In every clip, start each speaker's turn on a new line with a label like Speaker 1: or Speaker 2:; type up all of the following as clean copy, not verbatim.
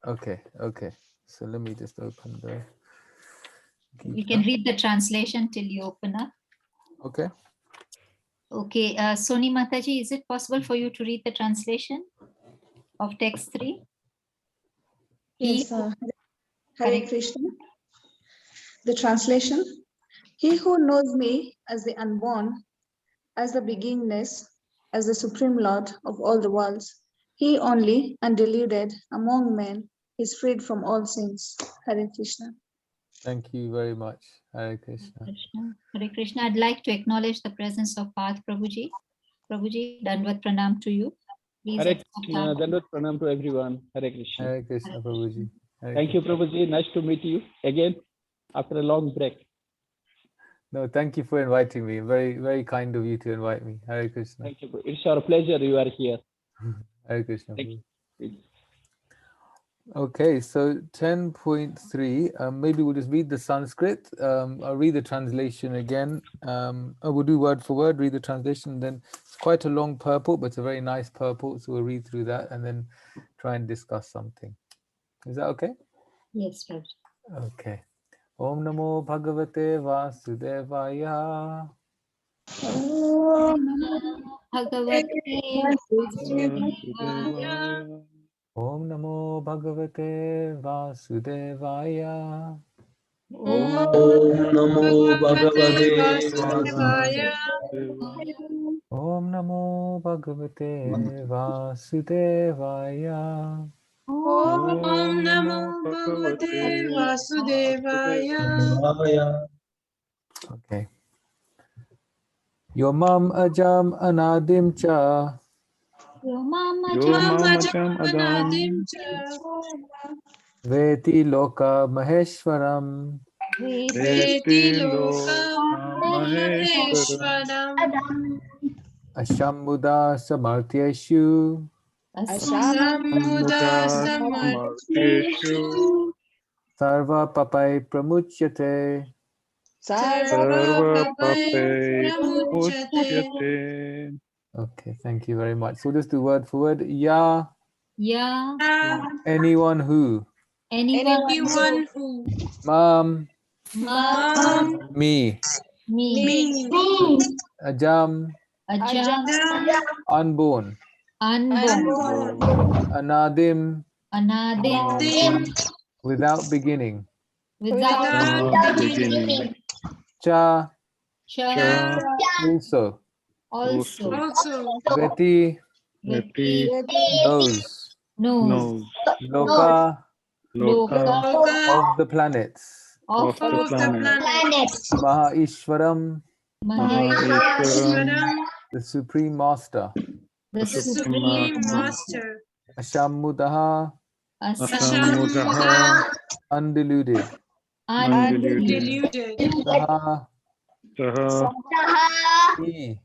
Speaker 1: Okay, okay. So let me just open the
Speaker 2: We can
Speaker 1: Gita.
Speaker 2: read the translation till you open up.
Speaker 1: Okay.
Speaker 2: Okay, Soni Mataji, is it possible for you to read the translation of text 3?
Speaker 3: Yes, Hare Krishna. The translation: He who knows me as the unborn, as the beginningless, as the supreme Lord of all the worlds, he only, undeluded among men, is freed from all sins. Hare Krishna.
Speaker 1: Thank you very much. Hare Krishna.
Speaker 2: Hare Krishna, I'd like to acknowledge the presence of Path Prabhuji. Prabhuji, Dandvat Pranam to you. Please
Speaker 4: Hare
Speaker 2: accept
Speaker 4: Krishna,
Speaker 2: our-
Speaker 4: Dandavat Pranam to everyone. Hare Krishna.
Speaker 1: Hare Krishna, Prabhuji. Hare
Speaker 4: Thank you,
Speaker 1: Krishna.
Speaker 4: Prabhuji. Nice to meet you again after a long break.
Speaker 1: No, thank you for inviting me. Very, very kind of you to invite me. Hare Krishna.
Speaker 4: Thank you. It's our pleasure you are here.
Speaker 1: Hare Krishna.
Speaker 4: Thank
Speaker 1: Prabhuji.
Speaker 4: you.
Speaker 1: Okay, so 10.3, maybe we'll just read the Sanskrit. I'll read the translation again. We'll do word for word, read the translation. Then it's quite a long purport, but it's a very nice purport. So we'll read through that and then try and discuss something. Is that okay?
Speaker 2: Yes, Prabhuji.
Speaker 1: Okay. Om Namo Bhagavate Vasudevaya.
Speaker 2: Bhagavate
Speaker 1: Om Namo Bhagavate Vasudevaya.
Speaker 2: Om
Speaker 5: Namo Bhagavate Vasudevaya.
Speaker 1: Om Namo Bhagavate Vasudevaya.
Speaker 5: Om Namo Bhagavate Vasudevaya.
Speaker 1: Okay. Yomam Ajam Anadim Cha
Speaker 5: Mamacham Anadim
Speaker 1: Veti Loka Maheshwaram
Speaker 5: Veti Loka Maheshwaram
Speaker 1: Ashambuddha Samartyeshu
Speaker 5: Sambuddha Samarteshu
Speaker 1: Sarva Papai Pramuchyate.
Speaker 5: Sarva Pape Muchyate.
Speaker 1: Okay, thank you very much. So we'll just do word for word. Ya,
Speaker 2: Ya,
Speaker 1: anyone who.
Speaker 5: Anyone who
Speaker 1: Mam,
Speaker 5: Mam
Speaker 1: me.
Speaker 2: me,
Speaker 1: Ajam,
Speaker 2: Ajam,
Speaker 1: unborn.
Speaker 2: unborn,
Speaker 1: Anadim,
Speaker 2: Anadim,
Speaker 1: without beginning.
Speaker 2: without
Speaker 5: beginning.
Speaker 1: Cha,
Speaker 2: Cha,
Speaker 1: also.
Speaker 2: also,
Speaker 1: Veti,
Speaker 5: Veti
Speaker 1: knows.
Speaker 2: knows,
Speaker 1: Loka,
Speaker 2: Loka,
Speaker 1: of the planets.
Speaker 2: of
Speaker 5: the planet.
Speaker 1: Mahaishwaram,
Speaker 5: Maheshwaram,
Speaker 1: the Supreme Master.
Speaker 2: the Supreme
Speaker 5: Master.
Speaker 1: Ashambuddha,
Speaker 5: Asamudra
Speaker 1: undeluded.
Speaker 2: undeluded,
Speaker 1: Saha,
Speaker 5: Saha
Speaker 1: he,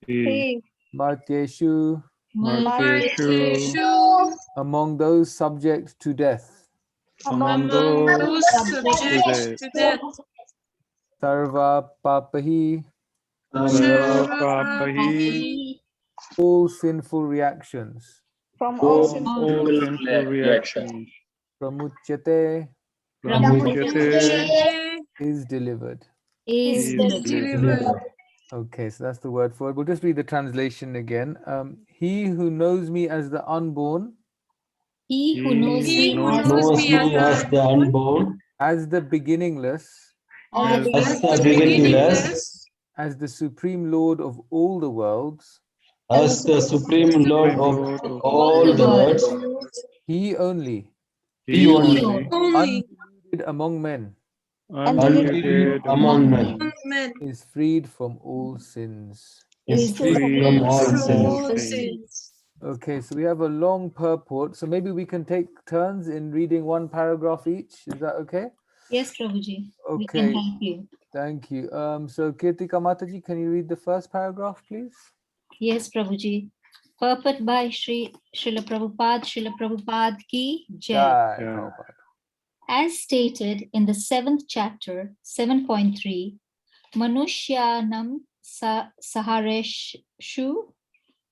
Speaker 5: He
Speaker 1: Martyeshu,
Speaker 5: Marteshu
Speaker 1: among those subject to death.
Speaker 5: among those subject to death.
Speaker 1: Sarva papahi,
Speaker 5: Sarva Papahi
Speaker 1: all sinful reactions.
Speaker 3: From
Speaker 5: all
Speaker 3: all sins.
Speaker 5: sinful reactions.
Speaker 1: Pramuchyate,
Speaker 5: Pramuchyate
Speaker 1: is delivered.
Speaker 2: is
Speaker 5: delivered.
Speaker 1: Okay, so that's the word for it. We'll just read the translation again. He who knows me as the unborn,
Speaker 2: He who knows
Speaker 5: He
Speaker 2: me
Speaker 5: who
Speaker 2: as
Speaker 5: knows me as
Speaker 6: the unborn,
Speaker 1: as the beginningless,
Speaker 2: as
Speaker 6: as the beginningless,
Speaker 1: as the supreme Lord of all the worlds,
Speaker 6: as the supreme Lord
Speaker 5: Lord
Speaker 6: of
Speaker 5: of
Speaker 6: all the worlds,
Speaker 1: he only,
Speaker 6: he only,
Speaker 1: undeluded among men,
Speaker 6: undeluded among men,
Speaker 1: is freed from all sins.
Speaker 6: is free from all sins.
Speaker 1: Okay, so we have a long purport. So maybe we can take turns in reading one paragraph each. Is that okay?
Speaker 2: Yes, Prabhuji. We can
Speaker 1: Okay,
Speaker 2: help you.
Speaker 1: thank you. So Kirtika Mataji, can you read the first paragraph, please?
Speaker 2: Yes, Prabhuji. Purport by Srila Prabhupada ki Jai.
Speaker 1: Jai
Speaker 5: Yeah.
Speaker 1: Prabhupada.
Speaker 2: As stated in the 7th chapter, 7.3, Manushyanam sahareshu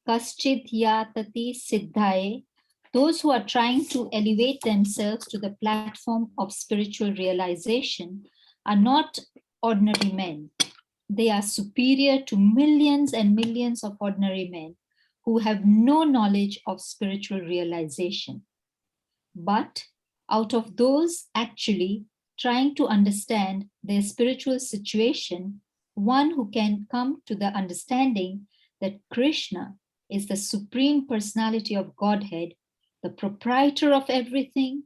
Speaker 2: kaschid yatati siddhaye Those who are trying to elevate themselves to the platform of spiritual realization are not ordinary men. They are superior to millions and millions of ordinary men who have no knowledge of spiritual realization. But out of those actually trying to understand their spiritual situation, one who can come to the understanding that Krishna is the Supreme Personality of Godhead, the proprietor of everything,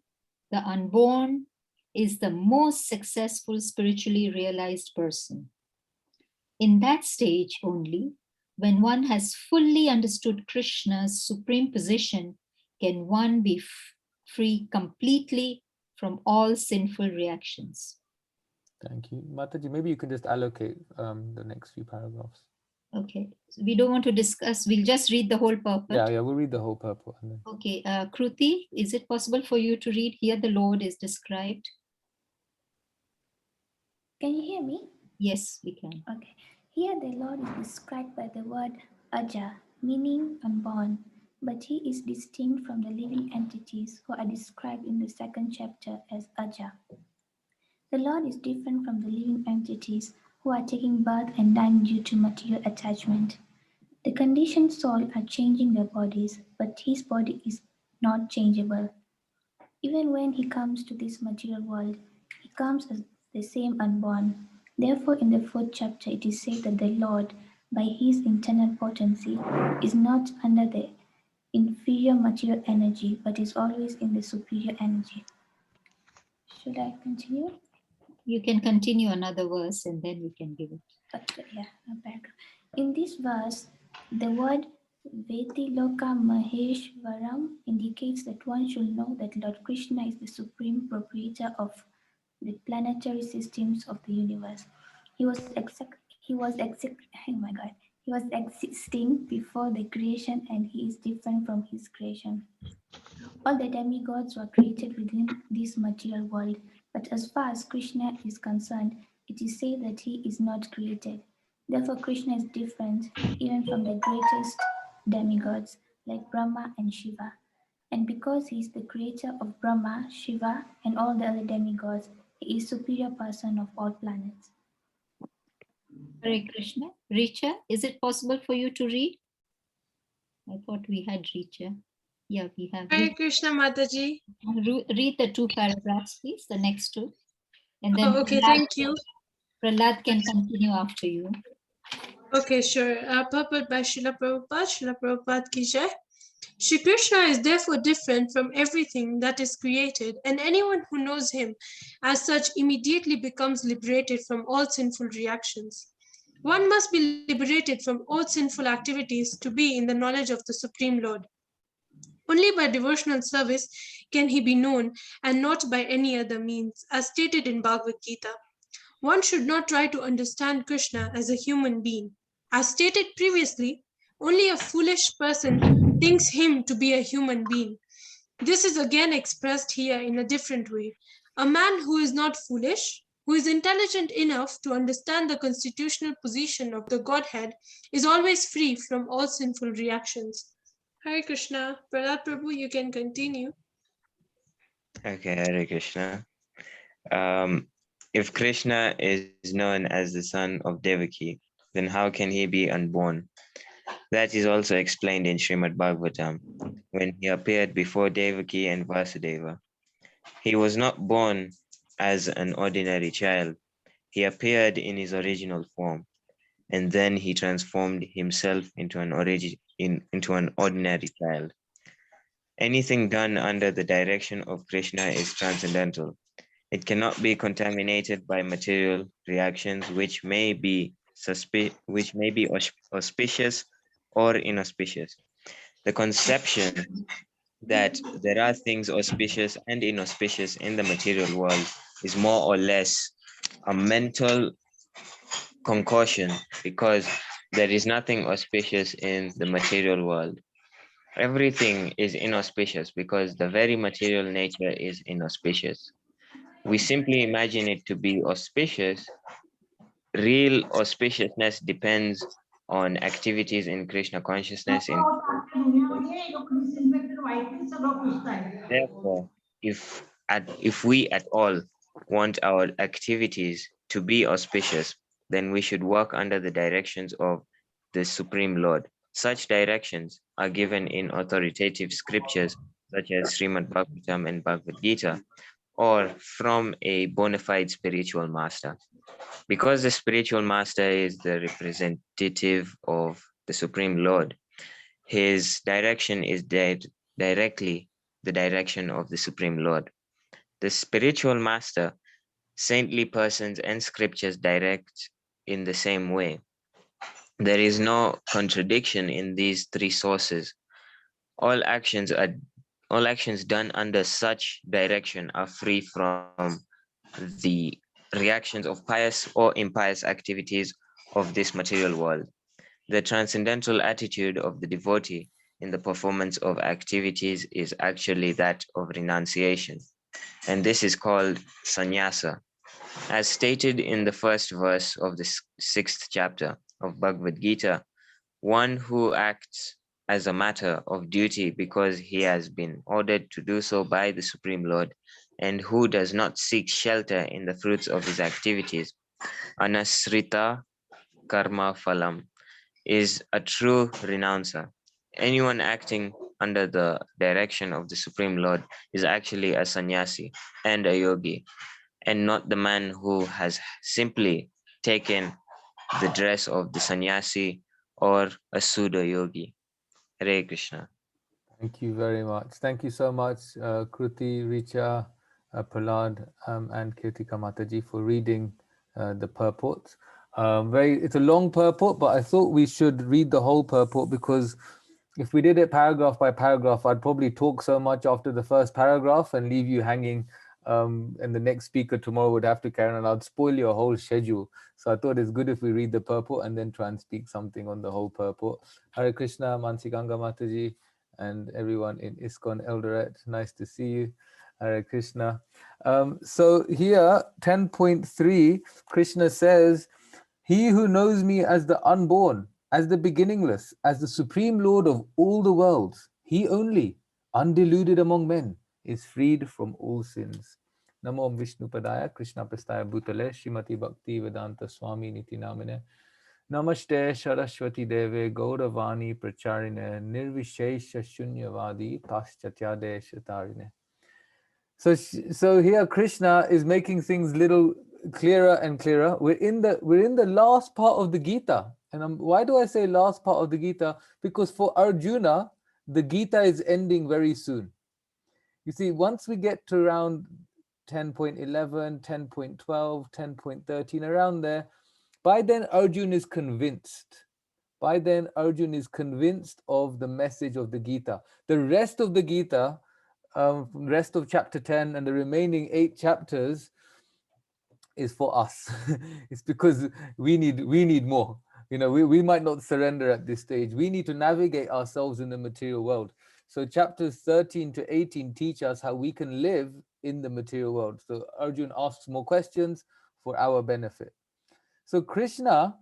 Speaker 2: the unborn, is the most successful spiritually realized person. In that stage only, when one has fully understood Krishna's supreme position, can one be free completely from all sinful reactions.
Speaker 1: Thank you. Mataji, maybe you can just allocate the next few paragraphs.
Speaker 2: Okay, so we don't want to discuss, we'll just read the whole purport.
Speaker 1: Yeah, we'll read the whole purport. And then...
Speaker 2: Okay, Kruti, is it possible for you to read? Here the Lord is described.
Speaker 7: Can you hear me?
Speaker 2: Yes, we can.
Speaker 7: Okay. Here the Lord is described by the word Aja, meaning unborn, but he is distinct from the living entities who are described in the second chapter as Aja. The Lord is different from the living entities who are taking birth and dying due to material attachment. The conditioned soul are changing their bodies, but his body is not changeable. Even when he comes to this material world, he comes as the same unborn. Therefore, in the fourth chapter, it is said that the Lord, by his internal potency, is not under the inferior material energy, but is always in the superior energy. Should I continue?
Speaker 2: You can continue another verse and then we can give it.
Speaker 7: Okay, yeah, a paragraph. In this verse, the word Vetiloka Maheshwaram indicates that one should know that Lord Krishna is the supreme proprietor of the planetary systems of the universe. He was existing before the creation, and he is different from his creation. All the demigods were created within this material world, but as far as Krishna is concerned, it is said that he is not created. Therefore, Krishna is different even from the greatest demigods like Brahma and Shiva. And because he is the creator of Brahma, Shiva, and all the other demigods, he is superior person of all planets.
Speaker 2: Hare Krishna. Richa, is it possible for you to read? I thought we had Richa. Yeah, we have.
Speaker 8: Hare Krishna Mataji.
Speaker 2: Read the two paragraphs, please, the next two. And then
Speaker 8: Okay,
Speaker 2: Prahlad,
Speaker 8: thank you.
Speaker 2: Prahlad can continue after you.
Speaker 8: Okay, sure. Purport by Srila Prabhupada ki jai. Shri Krishna is therefore different from everything that is created, and anyone who knows him as such immediately becomes liberated from all sinful reactions. One must be liberated from all sinful activities to be in the knowledge of the Supreme Lord. Only by devotional service can he be known, and not by any other means, as stated in Bhagavad Gita. One should not try to understand Krishna as a human being. As stated previously, only a foolish person thinks him to be a human being. This is again expressed here in a different way. A man who is not foolish, who is intelligent enough to understand the constitutional position of the Godhead, is always free from all sinful reactions. Hare Krishna. Prahlad Prabhu, you can continue.
Speaker 9: Okay, Hare Krishna. If Krishna is known as the son of Devaki, then how can he be unborn? That is also explained in Srimad Bhagavatam, when he appeared before Devaki and Vasudeva. He was not born as an ordinary child. He appeared in his original form, and then he transformed himself into an ordinary child. Anything done under the direction of Krishna is transcendental. It cannot be contaminated by material reactions, which may be auspicious or inauspicious. The conception that there are things auspicious and inauspicious in the material world is more or less a mental concoction, because there is nothing auspicious in the material world. Everything is inauspicious because the very material nature is inauspicious. We simply imagine it to be auspicious. Real auspiciousness depends on activities in Krishna consciousness, in Therefore, if we at all want our activities to be auspicious, then we should work under the directions of the Supreme Lord. Such directions are given in authoritative scriptures such as Srimad Bhagavatam and Bhagavad Gita, or from a bona fide spiritual master. Because the spiritual master is the representative of the Supreme Lord, his direction is directly the direction of the Supreme Lord. The spiritual master, saintly persons, and scriptures direct in the same way. There is no contradiction in these three sources. All actions done under such direction are free from the reactions of pious or impious activities of this material world. The transcendental attitude of the devotee in the performance of activities is actually that of renunciation, and this is called sannyasa. As stated in the first verse of the sixth chapter of Bhagavad Gita, one who acts as a matter of duty because he has been ordered to do so by the Supreme Lord, and who does not seek shelter in the fruits of his activities, anasrita karma phalam, is a true renouncer. Anyone acting under the direction of the Supreme Lord is actually a sannyasi and a yogi, and not the man who has simply taken the dress of the sannyasi or a pseudo yogi. Hare Krishna.
Speaker 1: Thank you very much. Thank you so much, Kruti, Richa, Prahlad, and Kirtika Mataji for reading the purport. It's a long purport, but I thought we should read the whole purport, because if we did it paragraph by paragraph, I'd probably talk so much after the first paragraph and leave you hanging, and the next speaker tomorrow would have to carry on. I'd spoil your whole schedule. So I thought it's good if we read the purport and then try and speak something on the whole purport. Hare Krishna, Mansikanga Mataji, and everyone in ISKCON Eldoret. Nice to see you. Hare Krishna. So here, 10.3, Krishna says, "He who knows me as the unborn, as the beginningless, as the supreme Lord of all the worlds, he only, undeluded among men, is freed from all sins." Namo Vishnu Padaya, Krishna Prastaya Bhutale, Srimati Bhakti Vedanta Swami Niti Namine. Namaste Saraswati Deve Gauravani Pracharine Nirvishesha Shunyavadi Paschatya Shatarine. So here Krishna is making things little clearer and clearer. We're in the last part of the Gita. And why do I say last part of the Gita? Because for Arjuna, the Gita is ending very soon. You see, once we get to around 10.11, 10.12, 10.13, around there, by then Arjuna is convinced. By then Arjuna is convinced of the message of the Gita. The rest of the Gita, rest of chapter 10 and the remaining 8 chapters is for us. It's because we need more. You know, we might not surrender at this stage. We need to navigate ourselves in the material world. So chapters 13 to 18 teach us how we can live in the material world. So Arjuna asks more questions for our benefit. So Krishna,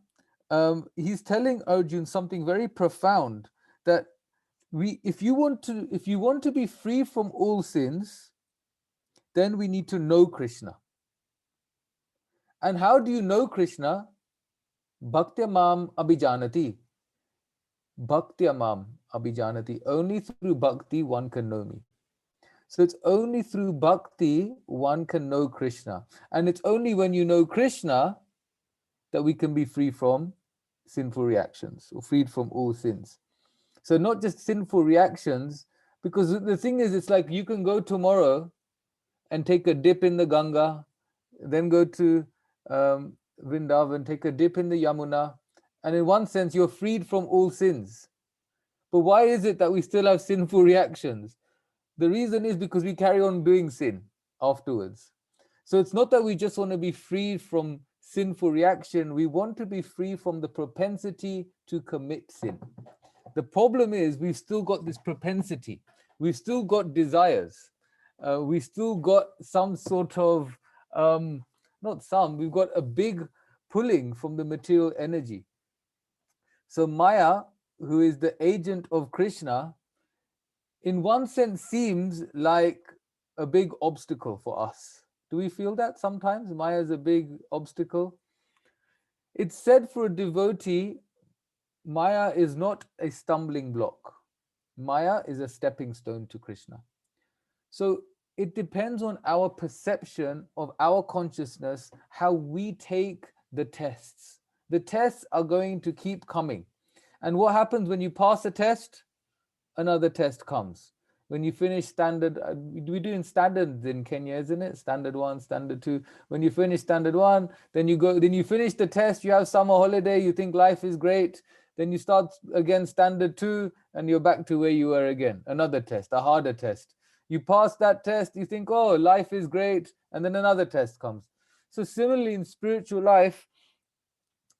Speaker 1: he's telling Arjuna something very profound, that if you want to be free from all sins, then we need to know Krishna. And how do you know Krishna? Bhaktyamam abhijanati. Bhaktyamam abhijanati. Only through bhakti one can know me. So it's only through bhakti one can know Krishna. And it's only when you know Krishna that we can be free from sinful reactions, or freed from all sins. So not just sinful reactions, because the thing is, it's like you can go tomorrow and take a dip in the Ganga, then go to Vrindavan, take a dip in the Yamuna, and in one sense you're freed from all sins. But why is it that we still have sinful reactions? The reason is because we carry on doing sin afterwards. So it's not that we just want to be free from sinful reaction, we want to be free from the propensity to commit sin. The problem is we've still got this propensity, we've still got desires, we still got some sort of, we've got a big pulling from the material energy. So Maya, who is the agent of Krishna, in one sense seems like a big obstacle for us. Do we feel that sometimes? Maya is a big obstacle. It's said for a devotee, Maya is not a stumbling block. Maya is a stepping stone to Krishna. So it depends on our perception of our consciousness, how we take the tests. The tests are going to keep coming. And what happens when you pass a test? Another test comes. When you finish standard, we do in standards in Kenya, isn't it? Standard 1, standard 2. When you finish standard 1, then you finish the test, you have summer holiday, you think life is great. Then you start again standard 2, and you're back to where you were again. Another test, a harder test. You pass that test, you think, oh, life is great, and then another test comes. So similarly in spiritual life,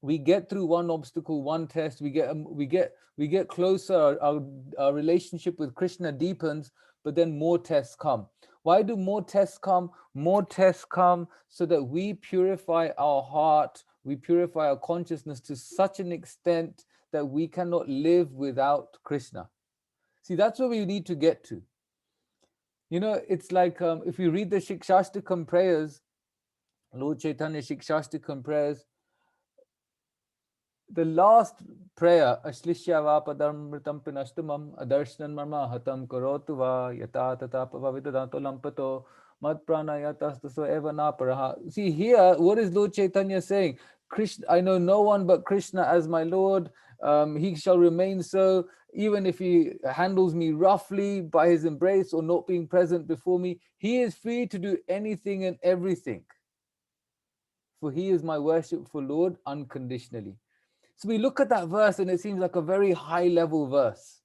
Speaker 1: we get through one obstacle, one test, we get closer, our relationship with Krishna deepens, but then more tests come. Why do more tests come? More tests come so that we purify our heart, we purify our consciousness to such an extent that we cannot live without Krishna. See, that's where we need to get to. You know, it's like if you read the Shikshashtakam prayers, Lord Chaitanya Shikshashtakam prayers, the last prayer, Ashlishya va padarmritam pinashtamam adarshan marma hatam karotu va yata tata pavavidadanto lampato mat prana yatastaso eva na paraha. See here, what is Lord Chaitanya saying? Krishna, I know no one but Krishna as my Lord. He shall remain so, even if he handles me roughly by his embrace or not being present before me. He is free to do anything and everything. For he is my worshipful Lord unconditionally. So we look at that verse and it seems like a very high level verse.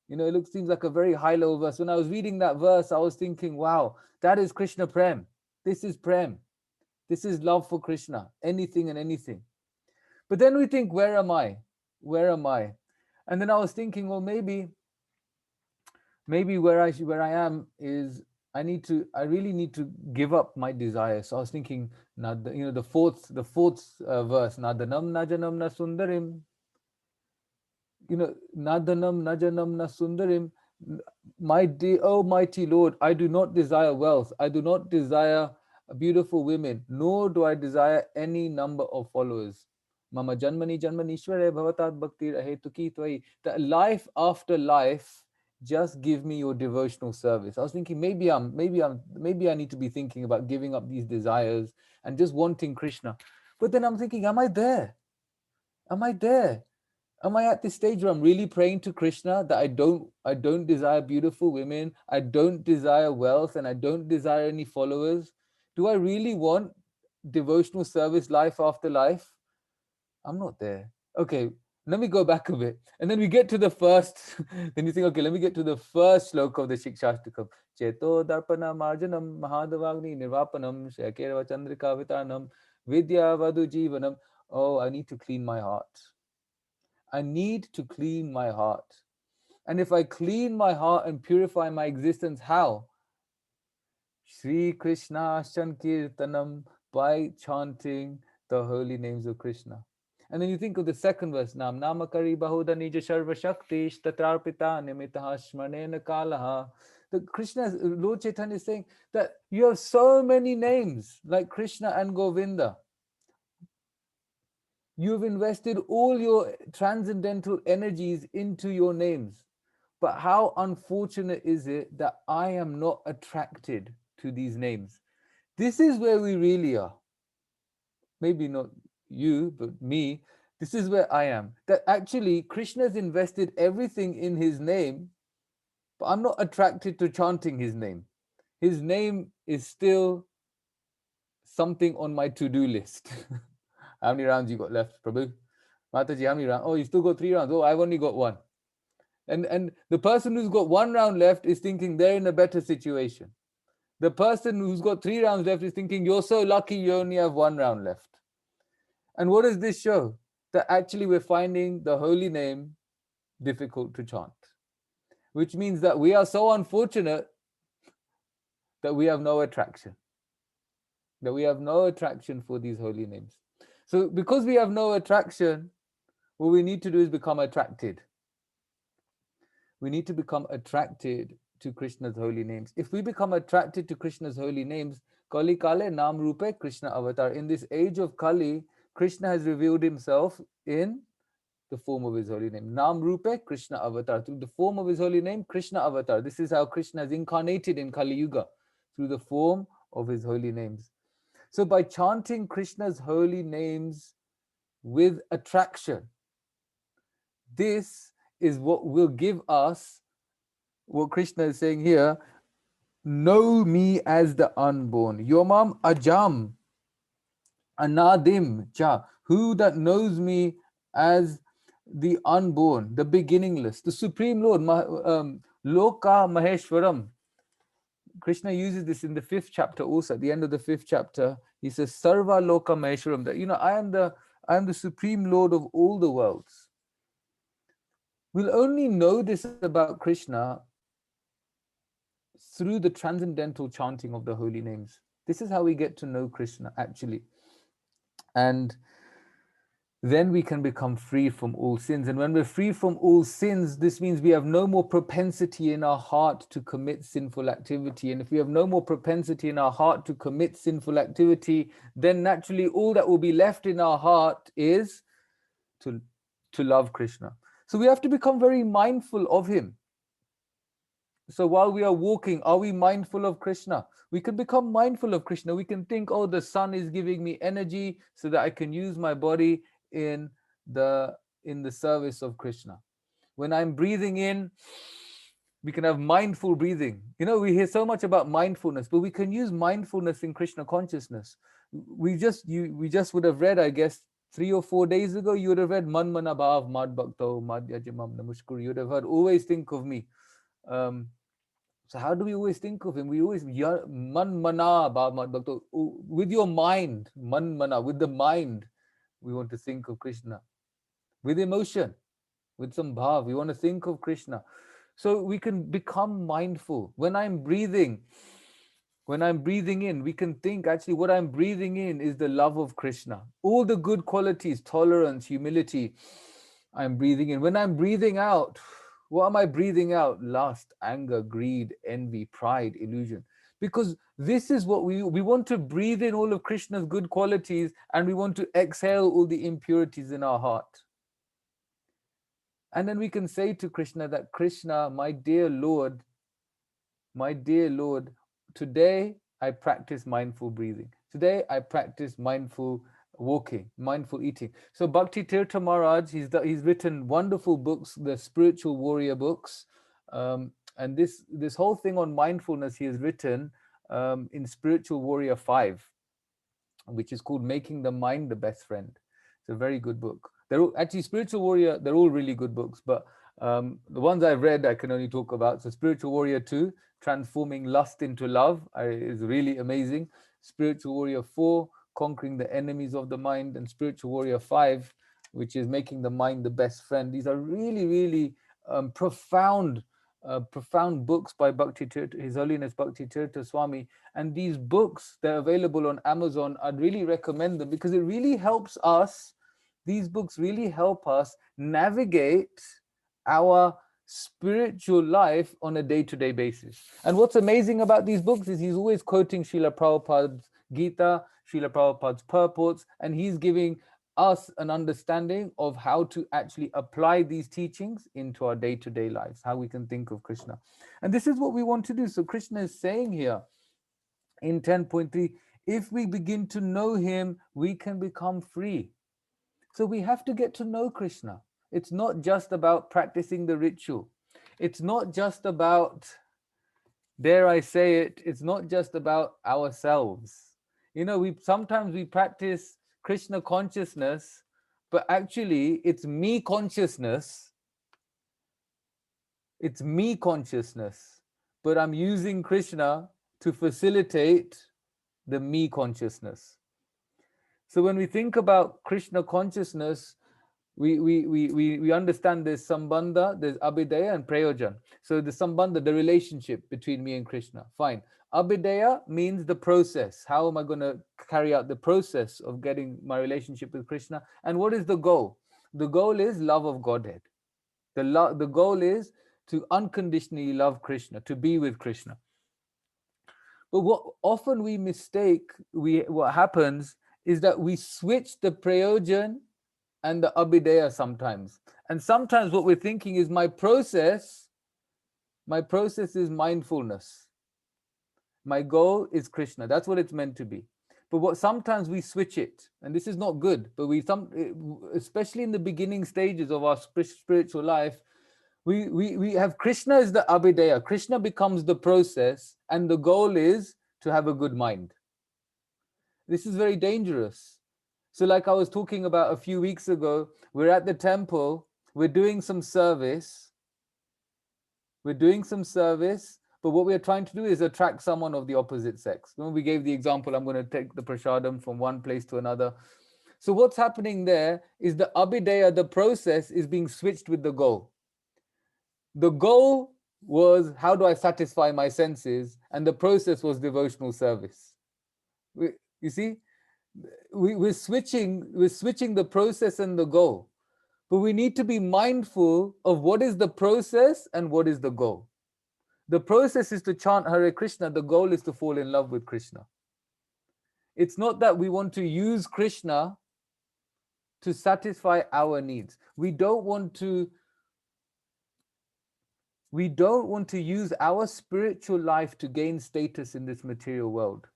Speaker 1: You know, seems like a very high level verse. When I was reading that verse, I was thinking, wow, that is Krishna Prem. This is Prem. This is love for Krishna, anything and anything. But then we think, where am I? Where am I? And then I was thinking, well, maybe where I am is I really need to give up my desire. So I was thinking, the fourth verse, Nadanam Najanam Na Sundarim. Nadanam Najanam Na Sundarim. My dear Almighty Lord, I do not desire wealth. I do not desire beautiful women, nor do I desire any number of followers. Mama Janmani Janmanishware Bhavatat Bhakti Ahetuki Tvai. That life after life, just give me your devotional service. I was thinking maybe I need to be thinking about giving up these desires and just wanting Krishna. But then I'm thinking, am I there? Am I there? Am I at this stage where I'm really praying to Krishna that I don't desire beautiful women, I don't desire wealth, and I don't desire any followers? Do I really want devotional service life after life? I'm not there. Okay, let me go back a bit. And then we get to the first, then you think, okay, let me get to the first sloka of the Shikshashtakam. Cheto darpana marjanam mahadavagni nirvapanam shakerva chandrika vitanam vidya vadu jivanam. Oh, I need to clean my heart. I need to clean my heart. And if I clean my heart and purify my existence, how? Sri Krishna Sankirtanam, by chanting the holy names of Krishna. And then you think of the second verse, Nam Namakari Bahuda Nija Sharva Shakti Tatrarpita Nimitaha Shmanena Kalaha. The Krishna, Lord Chaitanya is saying that you have so many names like Krishna and Govinda. You've invested all your transcendental energies into your names. But how unfortunate is it that I am not attracted to these names? This is where we really are. Maybe not you, but me. This is where I am. That actually Krishna's invested everything in his name, but I'm not attracted to chanting his name. His name is still something on my to-do list. How many rounds you got left, Prabhu? Mataji, how many rounds? Oh, you still got 3 rounds. Oh, I've only got 1. And the person who's got 1 round left is thinking they're in a better situation. The person who's got 3 rounds left is thinking you're so lucky you only have 1 round left. And what does this show? That actually we're finding the holy name difficult to chant. Which means that we are so unfortunate that we have no attraction. That we have no attraction for these holy names. So because we have no attraction, what we need to do is become attracted. We need to become attracted to Krishna's holy names. If we become attracted to Krishna's holy names, Kali Kale Nam Rupe Krishna Avatar. In this age of Kali, Krishna has revealed himself in the form of his holy name. Nam Rupe Krishna Avatar. Through the form of his holy name, Krishna Avatar. This is how Krishna is incarnated in Kali Yuga, through the form of his holy names. So by chanting Krishna's holy names with attraction, this is what will give us what Krishna is saying here: know me as the unborn. Yomam ajam anadim cha. Who that knows me as the unborn, the beginningless, the Supreme Lord, Loka Maheshwaram. Krishna uses this in the 5th chapter also. At the end of the 5th chapter, he says, Sarva Loka Maheshwaram. That, I am the Supreme Lord of all the worlds. We'll only know this about Krishna through the transcendental chanting of the holy names. This is how we get to know Krishna, actually. And then we can become free from all sins. And when we're free from all sins, this means we have no more propensity in our heart to commit sinful activity. And if we have no more propensity in our heart to commit sinful activity, then naturally all that will be left in our heart is to love Krishna. So we have to become very mindful of him. So while we are walking, are we mindful of Krishna? We can become mindful of Krishna. We can think, oh, the sun is giving me energy so that I can use my body in the service of Krishna. When I'm breathing in, we can have mindful breathing. We hear so much about mindfulness, but we can use mindfulness in Krishna consciousness. We just would have read, I guess, 3 or 4 days ago, you would have read Man Mana Bhav Mad Bhakto Mad Yajamam Namushkur. You would have heard, always think of me. So how do we always think of him? We always man mana with your mind, man mana, with the mind, we want to think of Krishna. With emotion, with some bhav, we want to think of Krishna. So we can become mindful. When I'm breathing in, we can think, actually what I'm breathing in is the love of Krishna. All the good qualities, tolerance, humility, I'm breathing in. When I'm breathing out, what am I breathing out? Lust, anger, greed, envy, pride, illusion. Because this is what we want to breathe in all of Krishna's good qualities, and we want to exhale all the impurities in our heart. And then we can say to Krishna that, Krishna, my dear Lord, today I practice mindful breathing. Today I practice mindful walking, mindful eating. So Bhakti Tirtha Maharaj, he's written wonderful books, the spiritual warrior books, and this whole thing on mindfulness he has written in Spiritual Warrior 5, which is called Making the Mind the Best Friend. It's a very good book. They're all, actually, Spiritual Warrior, they're all really good books, but the ones I've read I can only talk about. So Spiritual Warrior 2, Transforming Lust into Love, is really amazing. Spiritual Warrior 4, Conquering the Enemies of the Mind, and Spiritual Warrior 5, which is Making the Mind the Best Friend. These are really, really profound books by His Holiness Bhakti Tirtha Swami. And these books, they're available on Amazon. I'd really recommend them because it really helps us. These books really help us navigate our spiritual life on a day-to-day basis. And what's amazing about these books is he's always quoting Srila Prabhupada's Gita, Srila Prabhupada's purports, and he's giving us an understanding of how to actually apply these teachings into our day-to-day lives, how we can think of Krishna. And this is what we want to do. So Krishna is saying here in 10.3, if we begin to know him, we can become free. So we have to get to know Krishna. It's not just about practicing the ritual. It's not just about, dare I say it, it's not just about ourselves. Sometimes we practice Krishna consciousness, but actually it's me consciousness. It's me consciousness, but I'm using Krishna to facilitate the me consciousness. So when we think about Krishna consciousness, we understand there's sambandha, there's abhidaya and prayojan. So the sambandha, the relationship between me and Krishna, fine. Abhidaya means the process. How am I going to carry out the process of getting my relationship with Krishna? And what is the goal? The goal is love of Godhead. The goal is to unconditionally love Krishna, to be with Krishna. But what often we mistake, what happens is that we switch the prayojan and the abhidaya sometimes. And sometimes what we're thinking is my process is mindfulness. My goal is Krishna. That's what it's meant to be. But what sometimes we switch it, and this is not good, but especially in the beginning stages of our spiritual life, we have Krishna is the abhidaya. Krishna becomes the process, and the goal is to have a good mind. This is very dangerous. So like I was talking about a few weeks ago, we're at the temple, we're doing some service, but what we're trying to do is attract someone of the opposite sex. When we gave the example, I'm going to take the prasadam from one place to another. So what's happening there is the abhidaya, the process, is being switched with the goal. The goal was, how do I satisfy my senses? And the process was devotional service. You see, we're switching the process and the goal. But we need to be mindful of what is the process and what is the goal. The process is to chant Hare Krishna. The goal is to fall in love with Krishna. It's not that we want to use Krishna to satisfy our needs. We don't want to use our spiritual life to gain status in this material world.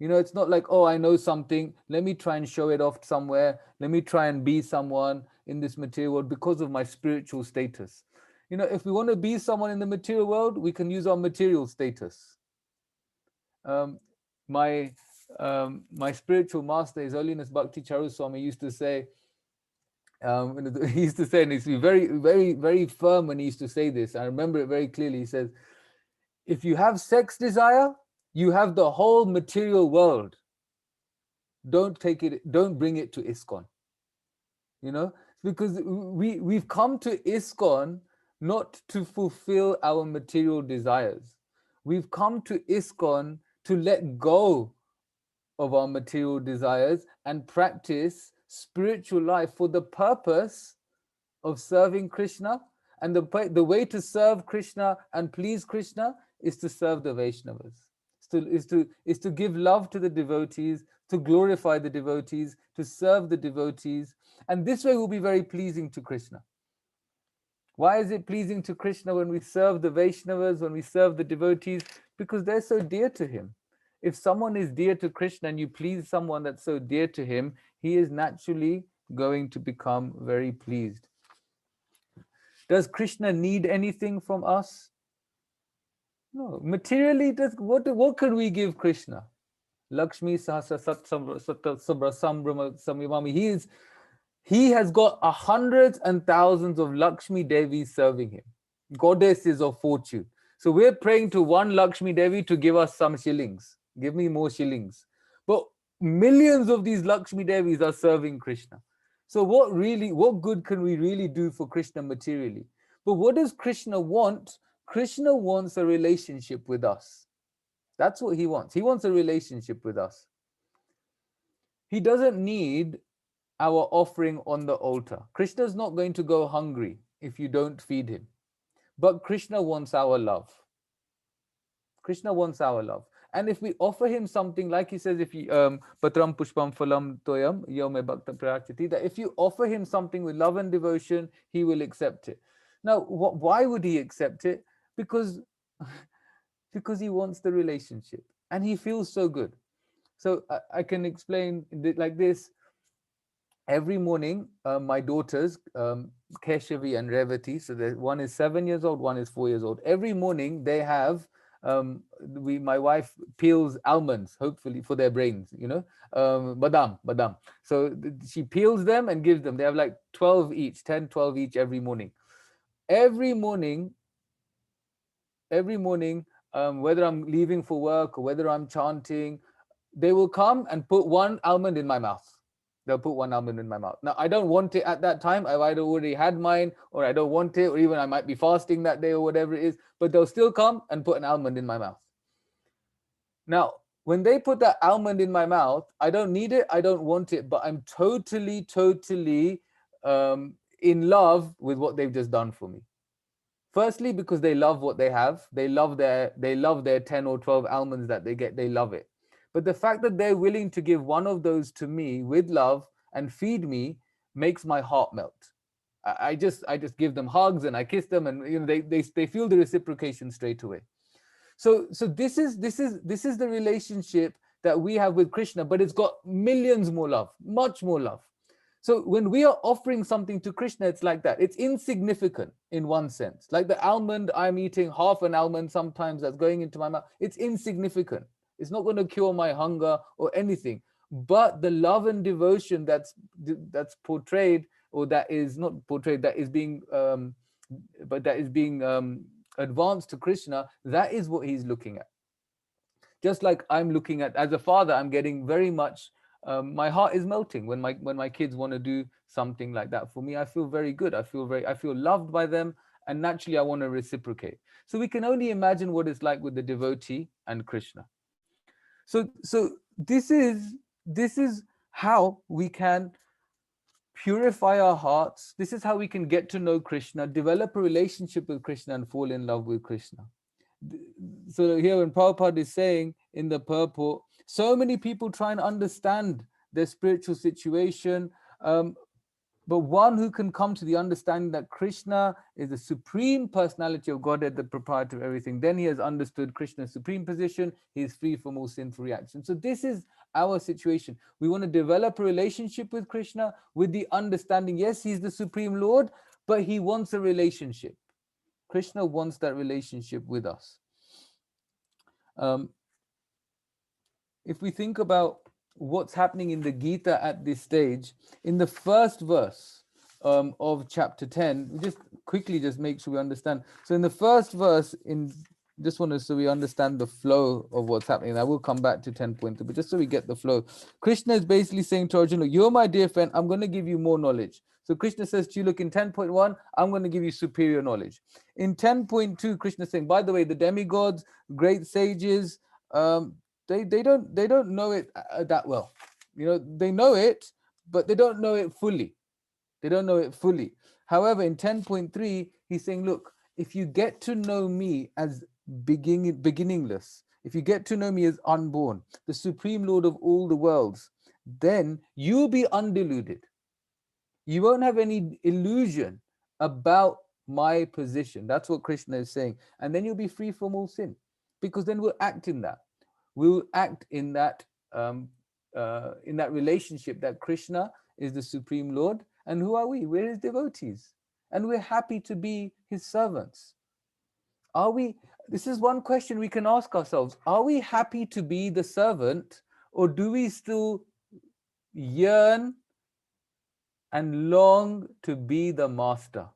Speaker 1: It's not like, oh, I know something, let me try and show it off somewhere, let me try and be someone in this material world because of my spiritual status. If we want to be someone in the material world, we can use our material status. My spiritual master, His Holiness Bhakti Charu Swami, used to say, he used to say, and he's very, very, very firm when he used to say this. I remember it very clearly. He says, if you have sex desire, you have the whole material world. Don't bring it to ISKCON. Because we've come to ISKCON not to fulfill our material desires. We've come to ISKCON to let go of our material desires and practice spiritual life for the purpose of serving Krishna. And the way to serve Krishna and please Krishna is to serve the Vaishnavas. Is to give love to the devotees, to glorify the devotees, to serve the devotees. And this way will be very pleasing to Krishna. Why is it pleasing to Krishna when we serve the Vaishnavas, when we serve the devotees? Because they're so dear to him. If someone is dear to Krishna and you please someone that's so dear to him, he is naturally going to become very pleased. Does Krishna need anything from us? No. Materially, what can we give Krishna? Lakshmi Sahasra Sambhrama Samyamami. He has got hundreds and thousands of Lakshmi Devis serving him, goddesses of fortune. So we're praying to one Lakshmi Devi to give us some shillings. Give me more shillings. But millions of these Lakshmi Devis are serving Krishna. So what good can we really do for Krishna materially? But what does Krishna want? Krishna wants a relationship with us. That's what he wants. He wants a relationship with us. He doesn't need our offering on the altar. Krishna is not going to go hungry if you don't feed him. But Krishna wants our love. Krishna wants our love. And if we offer him something, like he says, if you patram pushpam phalam toyam yome bhakta prachati, that if you offer him something with love and devotion, he will accept it. Now, why would he accept it? Because he wants the relationship and he feels so good. So I can explain like this. Every morning, my daughters, Keshavi and Revati, so one is 7 years old, one is 4 years old. Every morning they have, my wife peels almonds, hopefully for their brains, badam. So she peels them and gives them. They have like 12 each, 10, 12 each every morning. Every morning, whether I'm leaving for work or whether I'm chanting, they will come and put one almond in my mouth. They'll put one almond in my mouth. Now, I don't want it at that time. I've either already had mine or I don't want it, or even I might be fasting that day or whatever it is, but they'll still come and put an almond in my mouth. Now, when they put that almond in my mouth, I don't need it, I don't want it, but I'm totally in love with what they've just done for me. Firstly, because they love what they have. They love their 10 or 12 almonds that they get. They love it. But the fact that they're willing to give one of those to me with love and feed me makes my heart melt. I just give them hugs and I kiss them, and they feel the reciprocation straight away. So this is the relationship that we have with Krishna, but it's got millions more love, much more love. So when we are offering something to Krishna, it's like that. It's insignificant in one sense. Like the almond, I'm eating half an almond sometimes that's going into my mouth. It's insignificant. It's not going to cure my hunger or anything. But the love and devotion that's portrayed, or that is not portrayed, that is being advanced to Krishna, that is what he's looking at. Just like I'm looking at, as a father, I'm getting very much, my heart is melting when my kids want to do something like that for me. I feel very good. I feel loved by them, and naturally I want to reciprocate. So we can only imagine what it's like with the devotee and Krishna. So this is how we can purify our hearts. This is how we can get to know Krishna, develop a relationship with Krishna, and fall in love with Krishna. So here when Prabhupada is saying in the purport, so many people try and understand their spiritual situation, but one who can come to the understanding that Krishna is the supreme personality of Godhead, the proprietor of everything, then he has understood Krishna's supreme position. He is free from all sinful reactions. So this is our situation. We want to develop a relationship with Krishna with the understanding, yes, he's the supreme Lord, but he wants a relationship. Krishna wants that relationship with us. If we think about what's happening in the Gita at this stage, in the first verse of chapter 10, we just quickly make sure we understand. So in the first verse, so we understand the flow of what's happening. I will come back to 10.2, but just so we get the flow. Krishna is basically saying to Arjuna, you're my dear friend, I'm going to give you more knowledge. So Krishna says to you, look, in 10.1, I'm going to give you superior knowledge. In 10.2, Krishna is saying, by the way, the demigods, great sages, they don't know it that well. They know it, but they don't know it fully. They don't know it fully. However, in 10.3, he's saying, look, if you get to know me as beginningless, if you get to know me as unborn, the supreme Lord of all the worlds, then you'll be undeluded. You won't have any illusion about my position. That's what Krishna is saying. And then you'll be free from all sin, because then we'll act in that. We'll act in that relationship that Krishna is the supreme Lord. And who are we? We're his devotees. And we're happy to be his servants. Are we? This is one question we can ask ourselves. Are we happy to be the servant, or do we still yearn and long to be the master?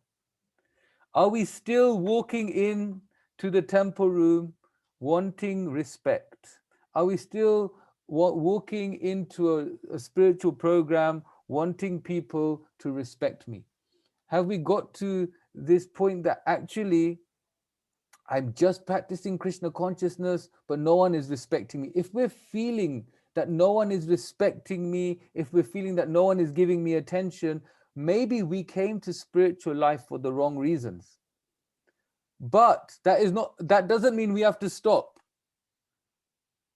Speaker 1: Are we still walking in to the temple room wanting respect? Are we still walking into a spiritual program wanting people to respect me? Have we got to this point that actually I'm just practicing Krishna consciousness, but no one is respecting me? If we're feeling that no one is respecting me, if we're feeling that no one is giving me attention, maybe we came to spiritual life for the wrong reasons. But that doesn't mean we have to stop.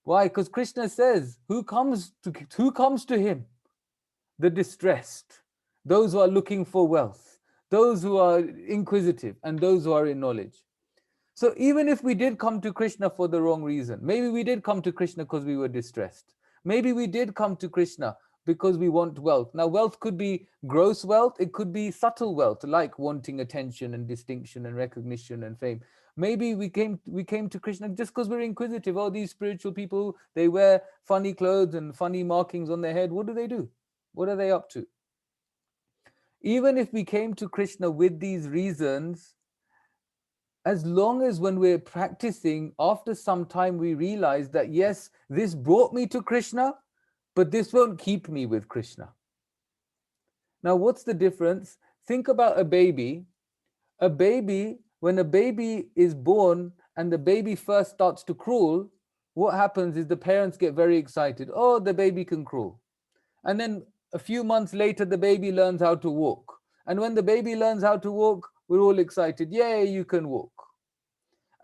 Speaker 1: Why? Because Krishna says, who comes to him? The distressed, those who are looking for wealth, those who are inquisitive, and those who are in knowledge. So even if we did come to Krishna for the wrong reason, maybe we did come to Krishna because we were distressed. Maybe we did come to Krishna because we want wealth. Now, wealth could be gross wealth. It could be subtle wealth, like wanting attention and distinction and recognition and fame. Maybe we came to Krishna just because we're inquisitive. Oh, these spiritual people, they wear funny clothes and funny markings on their head. What do? What are they up to? Even if we came to Krishna with these reasons, as long as when we're practicing, after some time we realize that, yes, this brought me to Krishna, but this won't keep me with Krishna. Now, what's the difference? Think about a baby. When a baby is born and the baby first starts to crawl, what happens is the parents get very excited. Oh, the baby can crawl. And then a few months later, the baby learns how to walk. And when the baby learns how to walk, We're all excited. Yay, you can walk.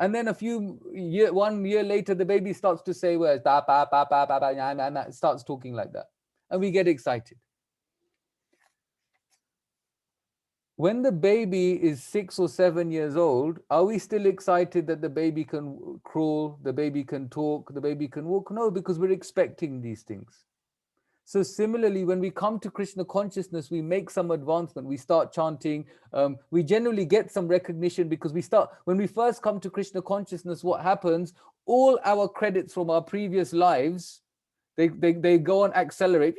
Speaker 1: And then 1 year later, the baby starts to say words, ba, ba, ba, ba, ba, ba, na, na, na, starts talking like that. And we get excited. When the baby is 6 or 7 years old, are we still excited that the baby can crawl, the baby can talk, the baby can walk? No, because we're expecting these things. So similarly, when we come to Krishna consciousness, we make some advancement. We start chanting. We generally get some recognition because when we first come to Krishna consciousness, what happens? All our credits from our previous lives, they go on accelerate.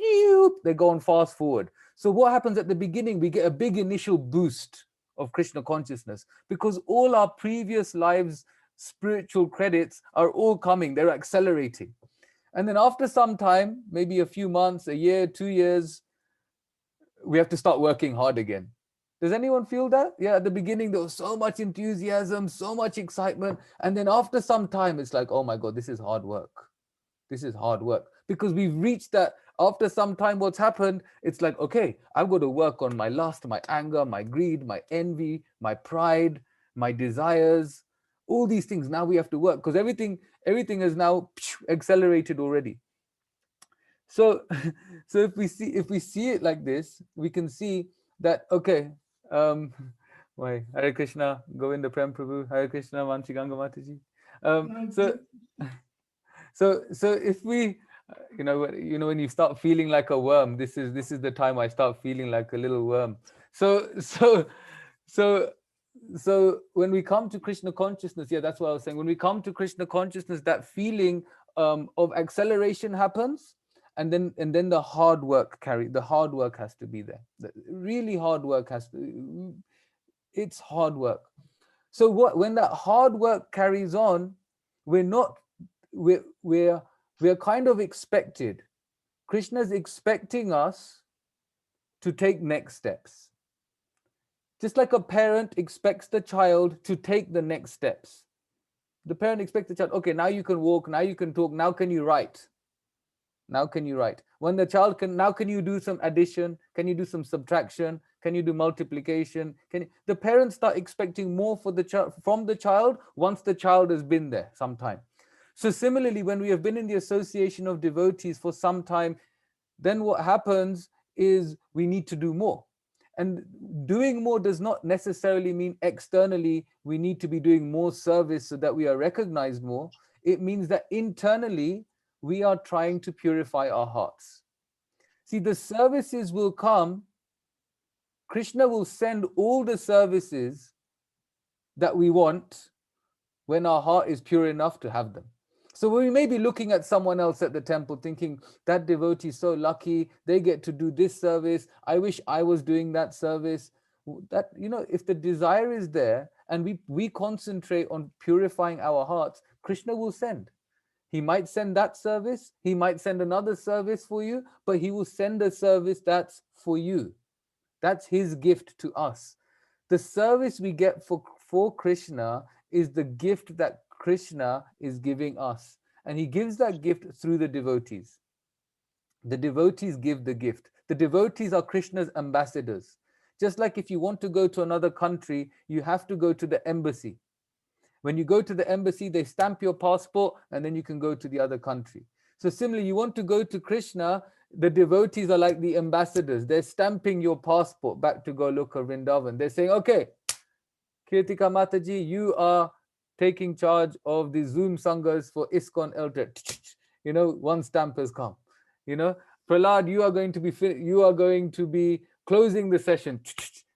Speaker 1: They go on fast forward. So what happens at the beginning? We get a big initial boost of Krishna consciousness because all our previous lives' spiritual credits are all coming. They're accelerating. And then after some time, maybe a few months, a year, 2 years, we have to start working hard again. Does anyone feel that? Yeah, at the beginning, there was so much enthusiasm, so much excitement. And then after some time, it's like, oh my God, this is hard work. This is hard work. Because we've reached that, after some time, what's happened, it's like, okay, I've got to work on my lust, my anger, my greed, my envy, my pride, my desires, all these things. Now we have to work because everything is now accelerated already. So if we see it like this, we can see that, okay, why Hare Krishna, Govinda Prem Prabhu, Hare Krishna, Mansi Ganga Mataji. So if we when you start feeling like a worm, this is the time I start feeling like a little worm. So when we come to Krishna consciousness, yeah, that's what I was saying. When we come to Krishna consciousness, that feeling of acceleration happens, and then the hard work has to be there. The really hard work it's hard work. So when that hard work carries on, we're kind of expected. Krishna's expecting us to take next steps. Just like a parent expects the child to take the next steps. The parent expects the child, okay, now you can walk, now you can talk, now can you write? Now can you write? When the child now can you do some addition? Can you do some subtraction? Can you do multiplication? The parents start expecting more from the child once the child has been there some time. So similarly, when we have been in the association of devotees for some time, then what happens is we need to do more. And doing more does not necessarily mean externally we need to be doing more service so that we are recognized more. It means that internally we are trying to purify our hearts. See, the services will come. Krishna will send all the services that we want when our heart is pure enough to have them. So we may be looking at someone else at the temple thinking, that devotee is so lucky, they get to do this service. I wish I was doing that service. That, if the desire is there and we concentrate on purifying our hearts, Krishna will send. He might send that service, he might send another service for you, but he will send a service that's for you. That's his gift to us. The service we get for Krishna is the gift that Krishna is giving us. And he gives that gift through the devotees. The devotees give the gift. The devotees are Krishna's ambassadors. Just like if you want to go to another country, you have to go to the embassy. When you go to the embassy, they stamp your passport and then you can go to the other country. So similarly, you want to go to Krishna, the devotees are like the ambassadors. They're stamping your passport back to Goloka Vrindavan. They're saying, okay, Kirtika Mataji, you are taking charge of the Zoom Sanghas for ISKCON Ltd. One stamp has come. Prahlad, you are going to be closing the session.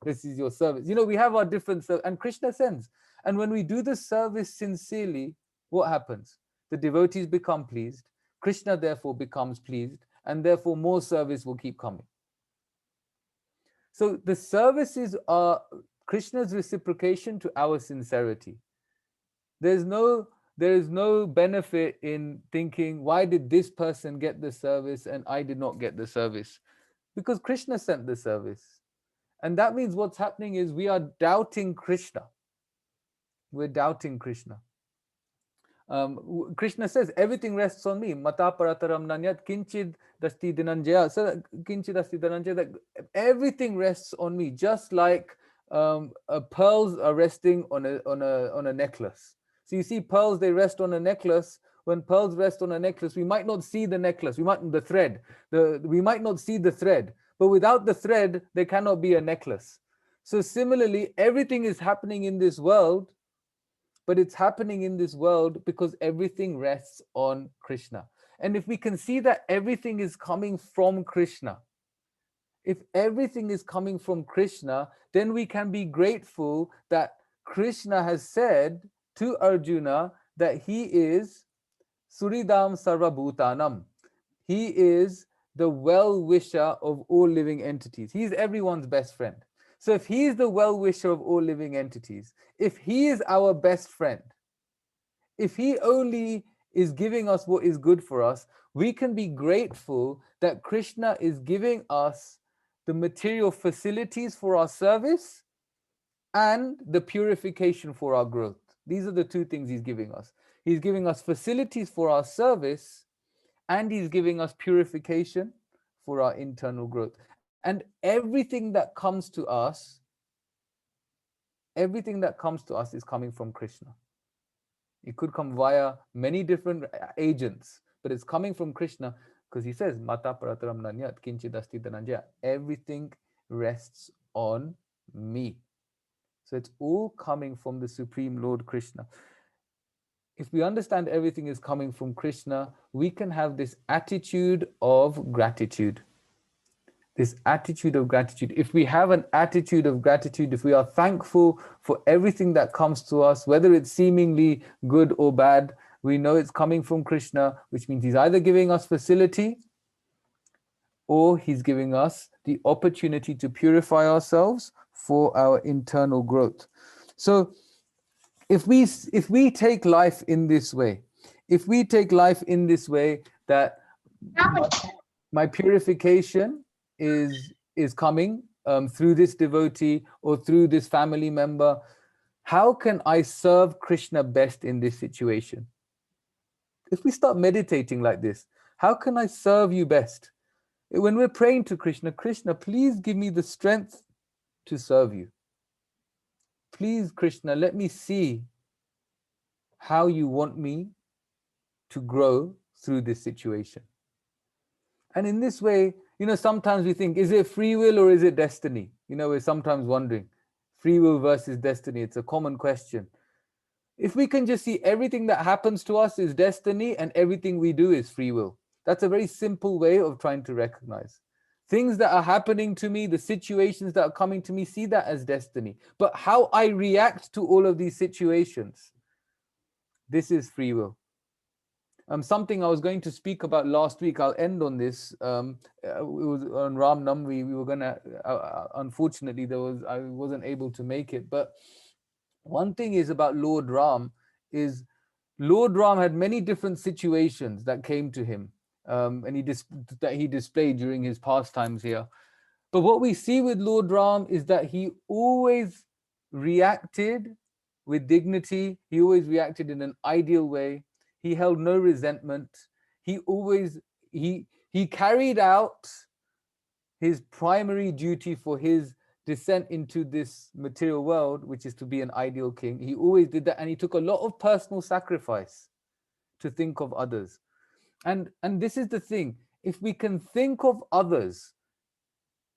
Speaker 1: This is your service. We have our different service, and Krishna sends. And when we do the service sincerely, what happens? The devotees become pleased. Krishna therefore becomes pleased, and therefore more service will keep coming. So the services are Krishna's reciprocation to our sincerity. There is no benefit in thinking, why did this person get the service and I did not get the service? Because Krishna sent the service. And that means what's happening is we are doubting Krishna. We're doubting Krishna. Krishna says, everything rests on me. Mata parataram nanyat kinchid dasti dhananjaya. So kinchid dasti dhananjaya, that everything rests on me. Just like pearls are resting on a necklace. So you see pearls, they rest on a necklace. When pearls rest on a necklace, we might not see the necklace, we might not see the thread, but without the thread, there cannot be a necklace. So similarly, everything is happening in this world, but it's happening in this world because everything rests on Krishna. And if we can see that everything is coming from Krishna, if everything is coming from Krishna, then we can be grateful that Krishna has said to Arjuna that he is Suridam Sarvabhutanam. He is the well-wisher of all living entities. He's everyone's best friend. So if he is the well-wisher of all living entities, if he is our best friend, if he only is giving us what is good for us, we can be grateful that Krishna is giving us the material facilities for our service and the purification for our growth. These are the two things he's giving us. He's giving us facilities for our service, and he's giving us purification for our internal growth. And everything that comes to us is coming from Krishna. It could come via many different agents, but it's coming from Krishna because he says, Mata Parataram Nanyat Kinchidasti Dhananjaya. Everything rests on me. So it's all coming from the Supreme Lord Krishna. If we understand everything is coming from Krishna, we can have this attitude of gratitude. This attitude of gratitude. If we have an attitude of gratitude, if we are thankful for everything that comes to us, whether it's seemingly good or bad, we know it's coming from Krishna, which means he's either giving us facility or he's giving us the opportunity to purify ourselves for our internal growth. So if we take life in this way, that my purification is coming through this devotee or through this family member, how can I serve Krishna best in this situation? If we start meditating like this, how can I serve you best? When we're praying to Krishna, Krishna, please give me the strength to serve you. Please, Krishna, let me see how you want me to grow through this situation. And in this way, sometimes we think, is it free will or is it destiny? We're sometimes wondering, free will versus destiny. It's a common question. If we can just see everything that happens to us is destiny and everything we do is free will, that's a very simple way of trying to recognize. Things that are happening to me, the situations that are coming to me, see that as destiny. But how I react to all of these situations, this is free will. Something I was going to speak about last week, I'll end on this. It was on Ram Navami. We were gonna, unfortunately, I wasn't able to make it. But one thing is about Lord Ram is Lord Ram had many different situations that came to him, and that he displayed during his pastimes here. But what we see with Lord Ram is that he always reacted with dignity. He always reacted in an ideal way. He held no resentment. He carried out his primary duty for his descent into this material world, which is to be an ideal king. He always did that, and he took a lot of personal sacrifice to think of others. And this is the thing. If we can think of others,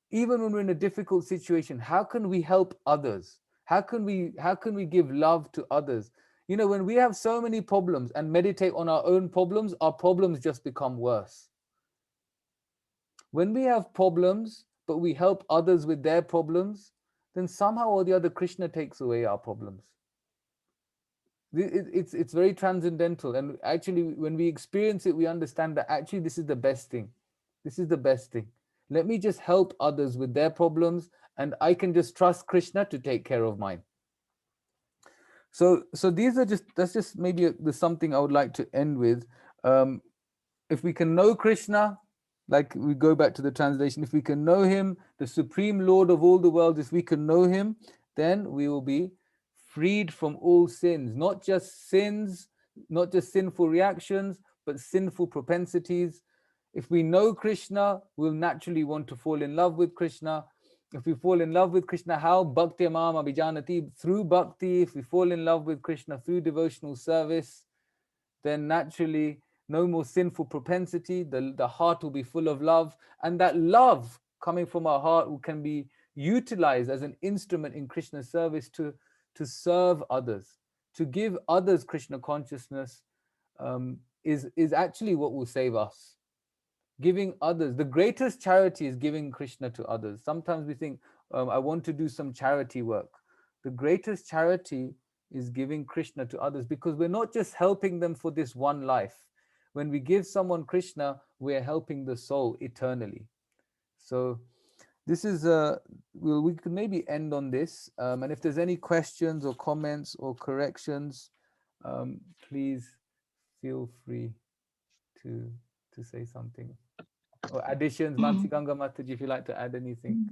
Speaker 1: even when we're in a difficult situation, how can we help others? How can we give love to others? When we have so many problems and meditate on our own problems, our problems just become worse. When we have problems, but we help others with their problems, then somehow or the other, Krishna takes away our problems. It's very transcendental. And actually, when we experience it, we understand that actually this is the best thing. This is the best thing. Let me just help others with their problems, and I can just trust Krishna to take care of mine. So that's just maybe something I would like to end with. If we can know Krishna, like we go back to the translation, if we can know him, the Supreme Lord of all the world, if we can know him, then we will be freed from all sins, not just sinful reactions, but sinful propensities. If we know Krishna, we'll naturally want to fall in love with Krishna. If we fall in love with Krishna, how? Bhakti mam abhijanati. Through bhakti, if we fall in love with Krishna through devotional service, then naturally no more sinful propensity. The heart will be full of love. And that love coming from our heart can be utilized as an instrument in Krishna's service to serve others, to give others Krishna consciousness, is actually what will save us. Giving others, the greatest charity is giving Krishna to others. Sometimes we think, I want to do some charity work. The greatest charity is giving Krishna to others, because we're not just helping them for this one life. When we give someone Krishna, we're helping the soul eternally. So this is we could maybe end on this, and if there's any questions or comments or corrections, please feel free to say something. Or additions, Mansiganga Mataji, if you'd like to add anything,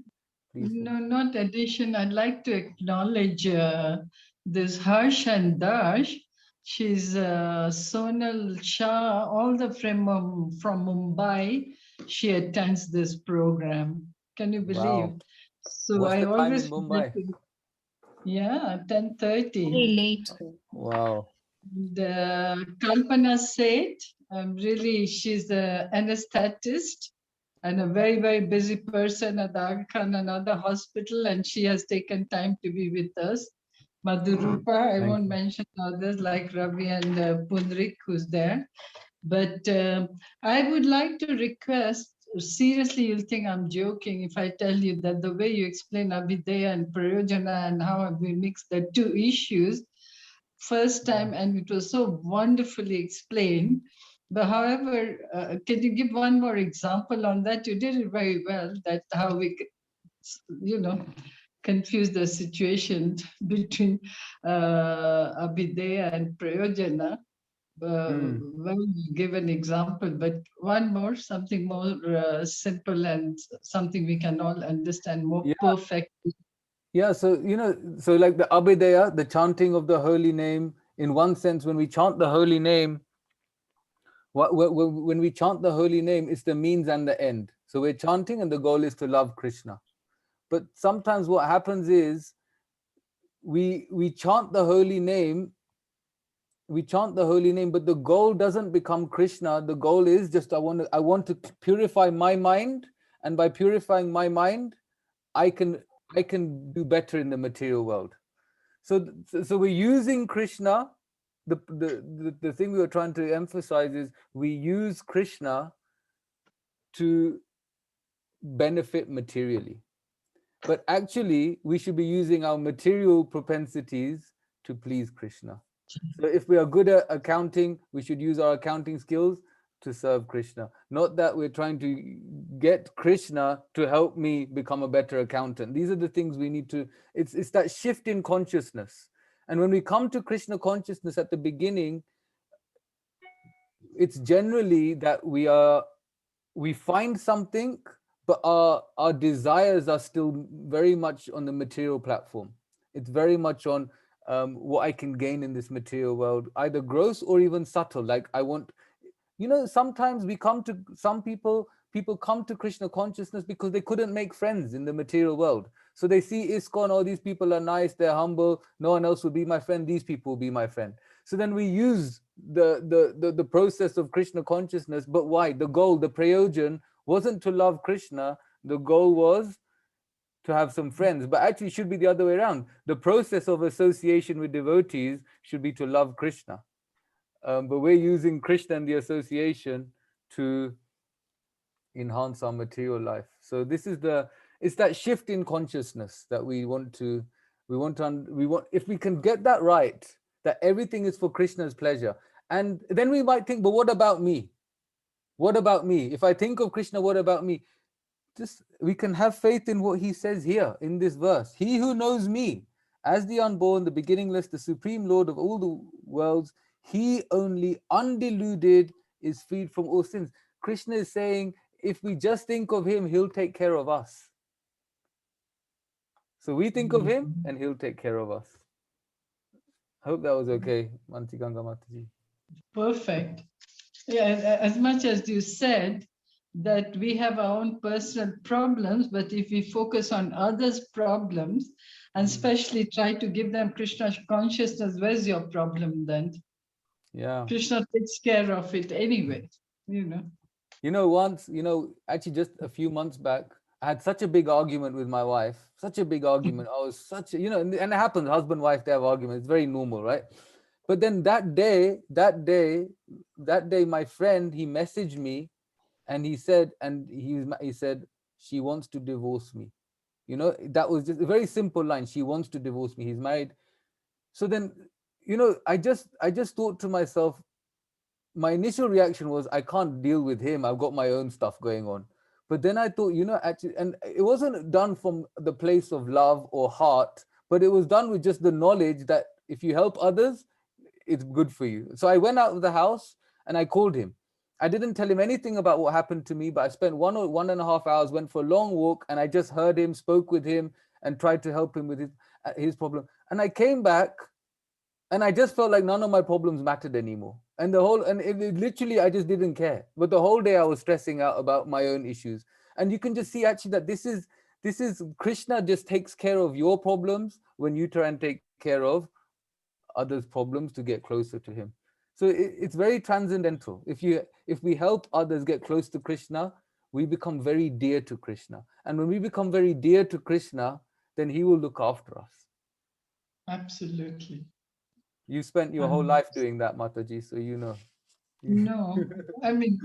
Speaker 1: please.
Speaker 10: No, not addition. I'd like to acknowledge this Harsh and Dash. She's Sonal Shah, all the from Mumbai. She attends this program. Can you believe?
Speaker 1: Wow.
Speaker 10: So
Speaker 1: What's
Speaker 10: I
Speaker 1: the time
Speaker 10: always
Speaker 1: in Mumbai?
Speaker 10: yeah, 10:30.
Speaker 2: Very late.
Speaker 1: Wow.
Speaker 10: The Kalpana said, really, she's an anesthetist and a very, very busy person at the Aga Khan and other hospital, and she has taken time to be with us. Madhurupa, I
Speaker 1: Thank
Speaker 10: won't
Speaker 1: you.
Speaker 10: mention others like Ravi and Pundrik, who's there. But I would like to request, seriously, you'll think I'm joking if I tell you that the way you explain Abhidheya and Prayojana and how we mix the two issues, first time, and it was so wonderfully explained. But however, can you give one more example on that? You did it very well, that how we, confuse the situation between Abhidheya and Prayojana. Well, give an example, but one more, something more simple and something we can all understand more perfectly.
Speaker 1: Yeah, so so like the Abhidheya, the chanting of the holy name, in one sense, when we chant the holy name, when we chant the holy name, it's the means and the end. So we're chanting and the goal is to love Krishna. But sometimes what happens is we chant the holy name, but the goal doesn't become Krishna. The goal is just I want to purify my mind, and by purifying my mind, I can do better in the material world. So we're using Krishna. The thing we were trying to emphasize is we use Krishna to benefit materially, but actually we should be using our material propensities to please Krishna. So if we are good at accounting, we should use our accounting skills to serve Krishna. Not that we're trying to get Krishna to help me become a better accountant. These are the things we need to, it's that shift in consciousness. And when we come to Krishna consciousness at the beginning, it's generally that we find something, but our desires are still very much on the material platform. It's very much on what I can gain in this material world, either gross or even subtle. Like I want, sometimes we come to some people come to Krishna consciousness because they couldn't make friends in the material world. So they see ISKCON, oh, these people are nice, they're humble, no one else will be my friend, these people will be my friend. So then we use the process of Krishna consciousness, but why? The goal, the prayojan wasn't to love Krishna, the goal was to have some friends, but actually it should be the other way around. The process of association with devotees should be to love Krishna. But we're using Krishna and the association to enhance our material life. So this is it's that shift in consciousness that we want. If we can get that right, that everything is for Krishna's pleasure, and then we might think, but what about me? What about me? If I think of Krishna, what about me? Just we can have faith in what he says here in this verse. He who knows me as the unborn, the beginningless, the supreme Lord of all the worlds, he only undeluded is freed from all sins. Krishna is saying, if we just think of him, he'll take care of us. So we think of him and he'll take care of us. I hope that was okay, Mantiganga Mataji.
Speaker 10: Perfect. Yeah, as much as you said, that we have our own personal problems, but if we focus on others' problems and especially try to give them Krishna consciousness, where's your problem then?
Speaker 1: Yeah.
Speaker 10: Krishna takes care of it anyway,
Speaker 1: Once, actually just a few months back, I had such a big argument with my wife, such a big argument. I was such a, and it happens, husband, wife, they have arguments. It's very normal, right? But then that day, my friend, he messaged me and he said, he said, she wants to divorce me. That was just a very simple line. She wants to divorce me. He's married. So then, I just thought to myself, my initial reaction was, I can't deal with him. I've got my own stuff going on. But then I thought, actually, and it wasn't done from the place of love or heart, but it was done with just the knowledge that if you help others, it's good for you. So I went out of the house and I called him. I didn't tell him anything about what happened to me, but I spent 1.5 hours, went for a long walk, and I just heard him, spoke with him, and tried to help him with his problem. And I came back and I just felt like none of my problems mattered anymore. And it literally, I just didn't care. But the whole day I was stressing out about my own issues. And you can just see actually that this is Krishna just takes care of your problems when you try and take care of others' problems to get closer to him. So it's very transcendental. If we help others get close to Krishna, we become very dear to Krishna. And when we become very dear to Krishna, then he will look after us.
Speaker 10: Absolutely.
Speaker 1: You spent your whole life doing that, Mataji, so you know.
Speaker 10: No, I mean,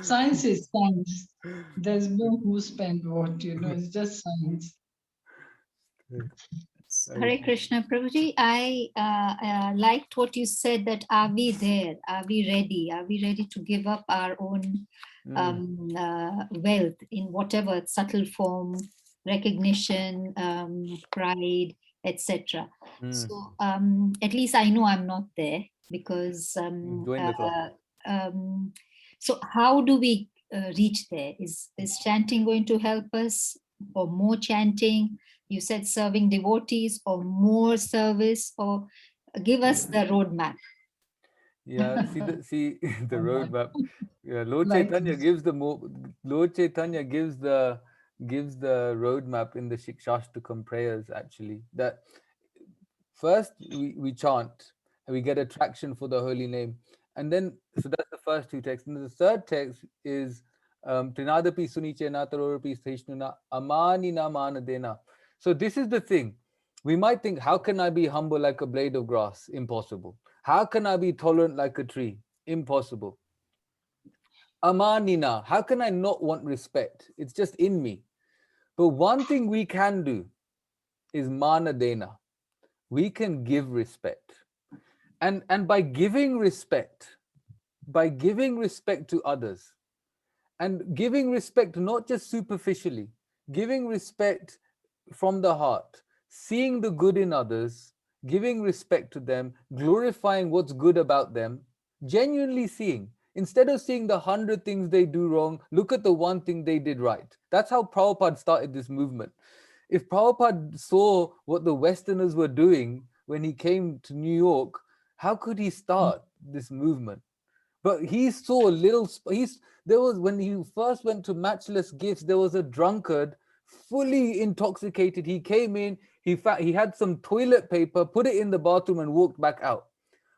Speaker 10: science is science. There's no who spent what, it's just science.
Speaker 2: Hare Krishna, Prabhuji. I liked what you said, that are we there? Are we ready? Are we ready to give up our own wealth in whatever subtle form, recognition, pride, etc. So at least I know I'm not there, because
Speaker 1: join the club.
Speaker 2: So how do we reach there? Is chanting going to help us, or more chanting? You said serving devotees, or more service, or give us the roadmap.
Speaker 1: Yeah, see the roadmap. Yeah, Lord Chaitanya gives the roadmap in the Shikshashtakam prayers, actually. That first we chant and we get attraction for the holy name. And then, so that's the first two texts. And the third text is Trinadapi Suniche Natarapi Seshnuna Amani Namanadena. So this is the thing. We might think, how can I be humble like a blade of grass? Impossible. How can I be tolerant like a tree? Impossible. Amanina, how can I not want respect? It's just in me. But one thing we can do is manadena. We can give respect. And by giving respect to others, and giving respect not just superficially, giving respect from the heart, seeing the good in others, giving respect to them, glorifying what's good about them, genuinely seeing. Instead of seeing the 100 things they do wrong, look at the one thing they did right. That's how Prabhupada started this movement. If Prabhupada saw what the Westerners were doing when he came to New York, how could he start this movement? But he saw when he first went to Matchless Gifts, there was a drunkard, fully intoxicated. He came in, he had some toilet paper, put it in the bathroom and walked back out.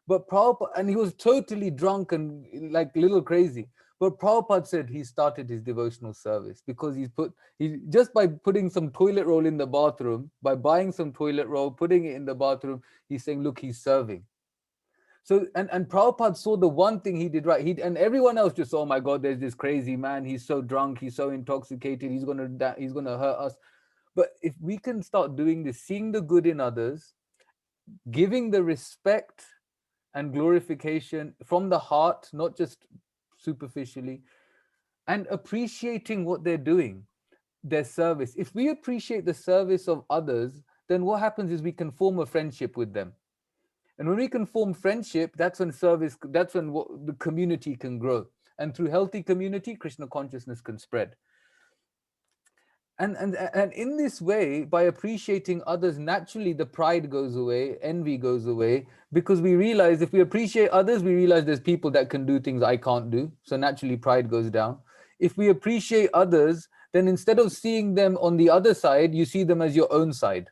Speaker 1: But Prabhupada, and he was totally drunk and like little crazy. But Prabhupada said he started his devotional service because he just by putting some toilet roll in the bathroom, by buying some toilet roll, putting it in the bathroom, he's saying, look, he's serving. So, and Prabhupada saw the one thing he did right. And everyone else just, oh my God, there's this crazy man. He's so drunk. He's so intoxicated. He's gonna hurt us. But if we can start doing this, seeing the good in others, giving the respect and glorification from the heart, not just superficially, and appreciating what they're doing, their service. If we appreciate the service of others, then what happens is we can form a friendship with them. And when we can form friendship, that's when the community can grow. And through healthy community, Krishna consciousness can spread. And in this way, by appreciating others, naturally the pride goes away, envy goes away, because we realize if we appreciate others, we realize there's people that can do things I can't do. So naturally pride goes down. If we appreciate others, then instead of seeing them on the other side, you see them as your own side.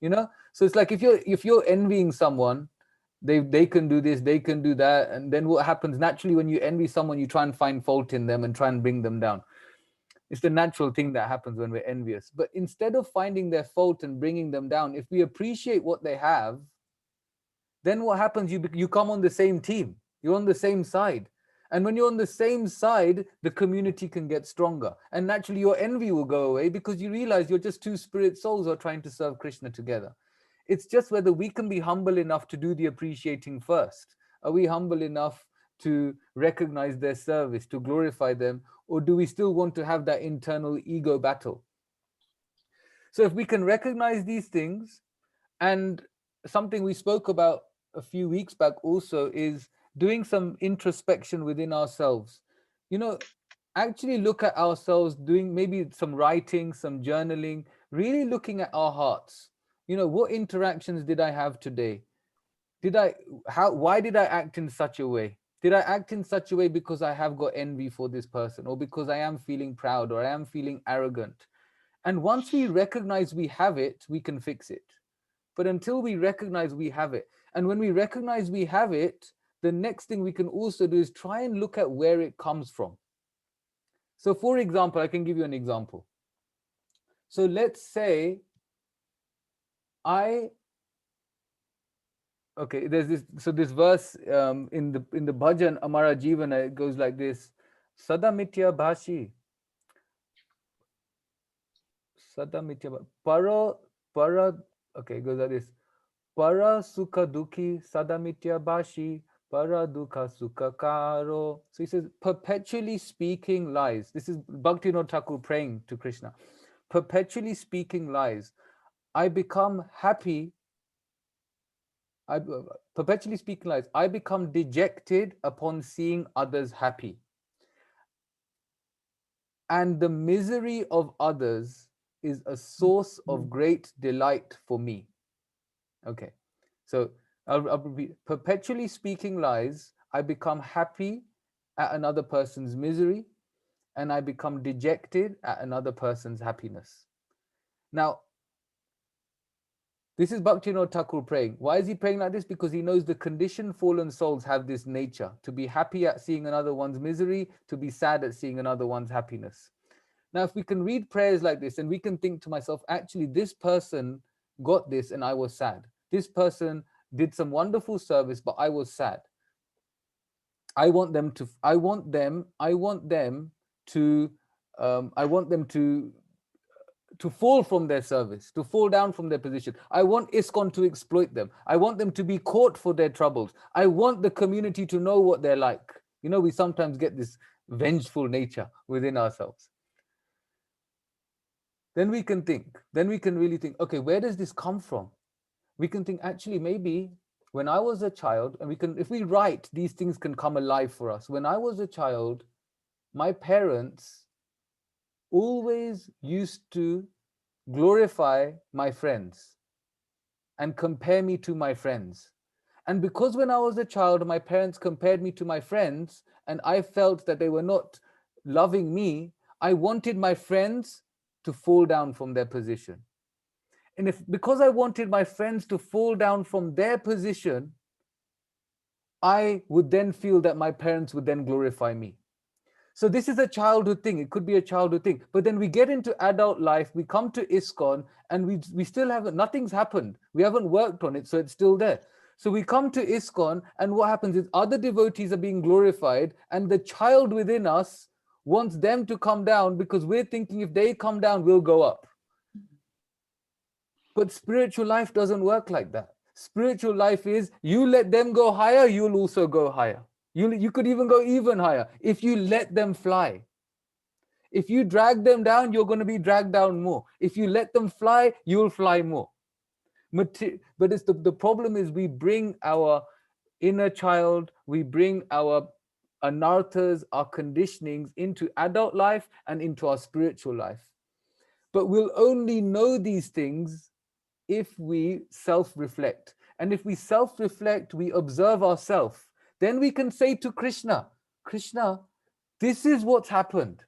Speaker 1: You know? So it's like if you're envying someone, they can do this, they can do that, and then what happens naturally when you envy someone, you try and find fault in them and try and bring them down. It's the natural thing that happens when we're envious. But instead of finding their fault and bringing them down, if we appreciate what they have, then what happens? You come on the same team. You're on the same side. And when you're on the same side, the community can get stronger. And naturally your envy will go away because you realize you're just two spirit souls who are trying to serve Krishna together. It's just whether we can be humble enough to do the appreciating first. Are we humble enough to recognize their service, to glorify them, or do we still want to have that internal ego battle? So if we can recognize these things, and something we spoke about a few weeks back also is doing some introspection within ourselves. Actually look at ourselves, doing maybe some writing, some journaling, really looking at our hearts. What interactions did I have today? Why did I act in such a way? Did I act in such a way because I have got envy for this person, or because I am feeling proud, or I am feeling arrogant? And once we recognize we have it, we can fix it. But until we recognize we have it, and when we recognize we have it, the next thing we can also do is try and look at where it comes from. So for example, I can give you an example. So let's say there's this verse in the bhajan Amara Jivana, it goes like this: Sadamitya Bhashi, Sadamitya para, okay, it goes like this: Para sukha dukhi sadamitya Bhashi, para dukha sukha karo. So he says, perpetually speaking lies. This is Bhaktivinoda Thakur praying to Krishna. Perpetually speaking lies. I become happy. Perpetually speaking lies. I become dejected upon seeing others happy. And the misery of others is a source of great delight for me. Okay, so I'll repeat. Perpetually speaking lies, I become happy at another person's misery, and I become dejected at another person's happiness. Now, this is Bhaktivinoda Thakur praying. Why is he praying like this? Because he knows the conditioned fallen souls have this nature, to be happy at seeing another one's misery, to be sad at seeing another one's happiness. Now, if we can read prayers like this, and we can think to myself, actually, this person got this and I was sad. This person did some wonderful service, but I was sad. I want them to fall from their service, to fall down from their position. I want ISKCON to exploit them. I want them to be caught for their troubles. I want the community to know what they're like. We sometimes get this vengeful nature within ourselves. Then we can really think, okay, where does this come from? We can think, actually, maybe when I was a child, and if we write, these things can come alive for us. When I was a child, my parents always used to glorify my friends and compare me to my friends. And because when I was a child, my parents compared me to my friends, and I felt that they were not loving me, I wanted my friends to fall down from their position. And because I wanted my friends to fall down from their position, I would then feel that my parents would then glorify me. So this is a childhood thing. It could be a childhood thing. But then we get into adult life, we come to ISKCON, and we still haven't, nothing's happened. We haven't worked on it, so it's still there. So we come to ISKCON, and what happens is other devotees are being glorified, and the child within us wants them to come down because we're thinking if they come down, we'll go up. But spiritual life doesn't work like that. Spiritual life is you let them go higher, you'll also go higher. You could even go even higher if you let them fly. If you drag them down, you're going to be dragged down more. If you let them fly, you'll fly more. But it's the problem is we bring our inner child, we bring our anarthas, our conditionings into adult life and into our spiritual life. But we'll only know these things if we self-reflect. And if we self-reflect, we observe ourselves, then we can say to Krishna, Krishna, this is what's happened.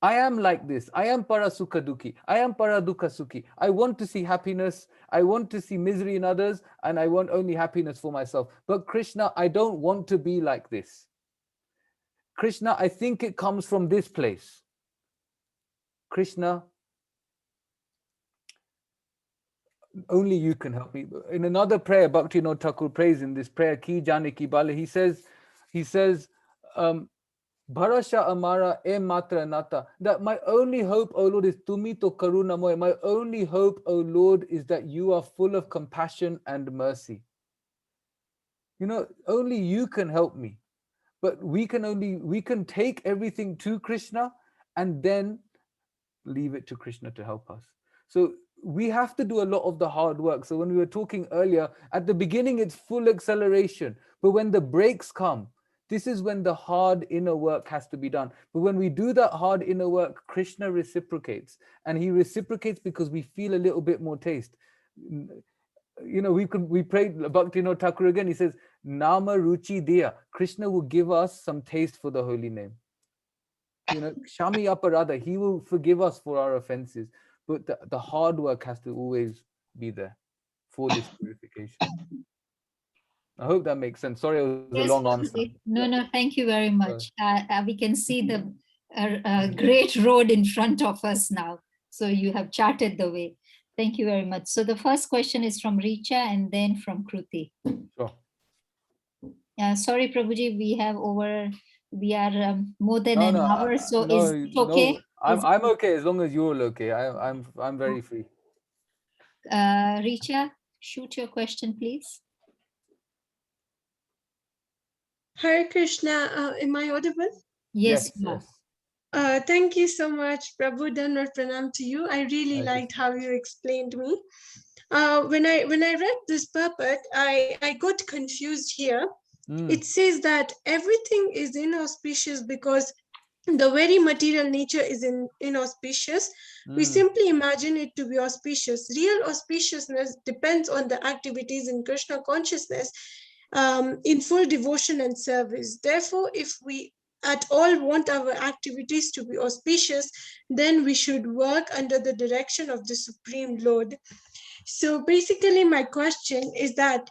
Speaker 1: I am like this. I am para sukha dukhi. I am para dukkha sukhi. I want to see happiness. I want to see misery in others, and I want only happiness for myself. But Krishna, I don't want to be like this. Krishna, I think it comes from this place. Krishna, only you can help me. In another prayer, Bhaktivinoda Thakur prays in this prayer, Ki Jane Ki Bale, he says, Bharasha Amara e Matra Nata, that my only hope, O Lord, is Tumi to Karunamoy. My only hope, O Lord, is that you are full of compassion and mercy. You know, only you can help me. But we can take everything to Krishna and then leave it to Krishna to help us. So we have to do a lot of the hard work. So when we were talking earlier, at the beginning, it's full acceleration. But when the breaks come, this is when the hard inner work has to be done. But when we do that hard inner work, Krishna reciprocates. And he reciprocates because we feel a little bit more taste. You know, we prayed Bhaktivinoda Thakur again. He says, Nama Ruchi Diya. Krishna will give us some taste for the holy name. You know, Shami Aparada, he will forgive us for our offenses. But the hard work has to always be there for this purification. I hope that makes sense. Sorry, it was a long answer.
Speaker 2: No, thank you very much. We can see the great road in front of us now. So you have charted the way. Thank you very much. So the first question is from Richa and then from Kruti.
Speaker 1: Sure.
Speaker 2: Sorry, Prabhuji, we are more than an hour. So is it okay?
Speaker 1: No, I'm okay as long as you're okay. I'm very free.
Speaker 2: Richa, shoot your question, please.
Speaker 8: Hare Krishna, am I audible?
Speaker 2: Yes.
Speaker 8: Thank you so much, Prabhu. Dhanwad Pranam to you. I really liked how you explained me. When I read this purport, I got confused here. It says that everything is inauspicious because the very material nature is inauspicious. We simply imagine it to be auspicious. Real auspiciousness depends on the activities in Krishna consciousness, in full devotion and service. Therefore, if we at all want our activities to be auspicious, then we should work under the direction of the Supreme Lord. So basically my question is that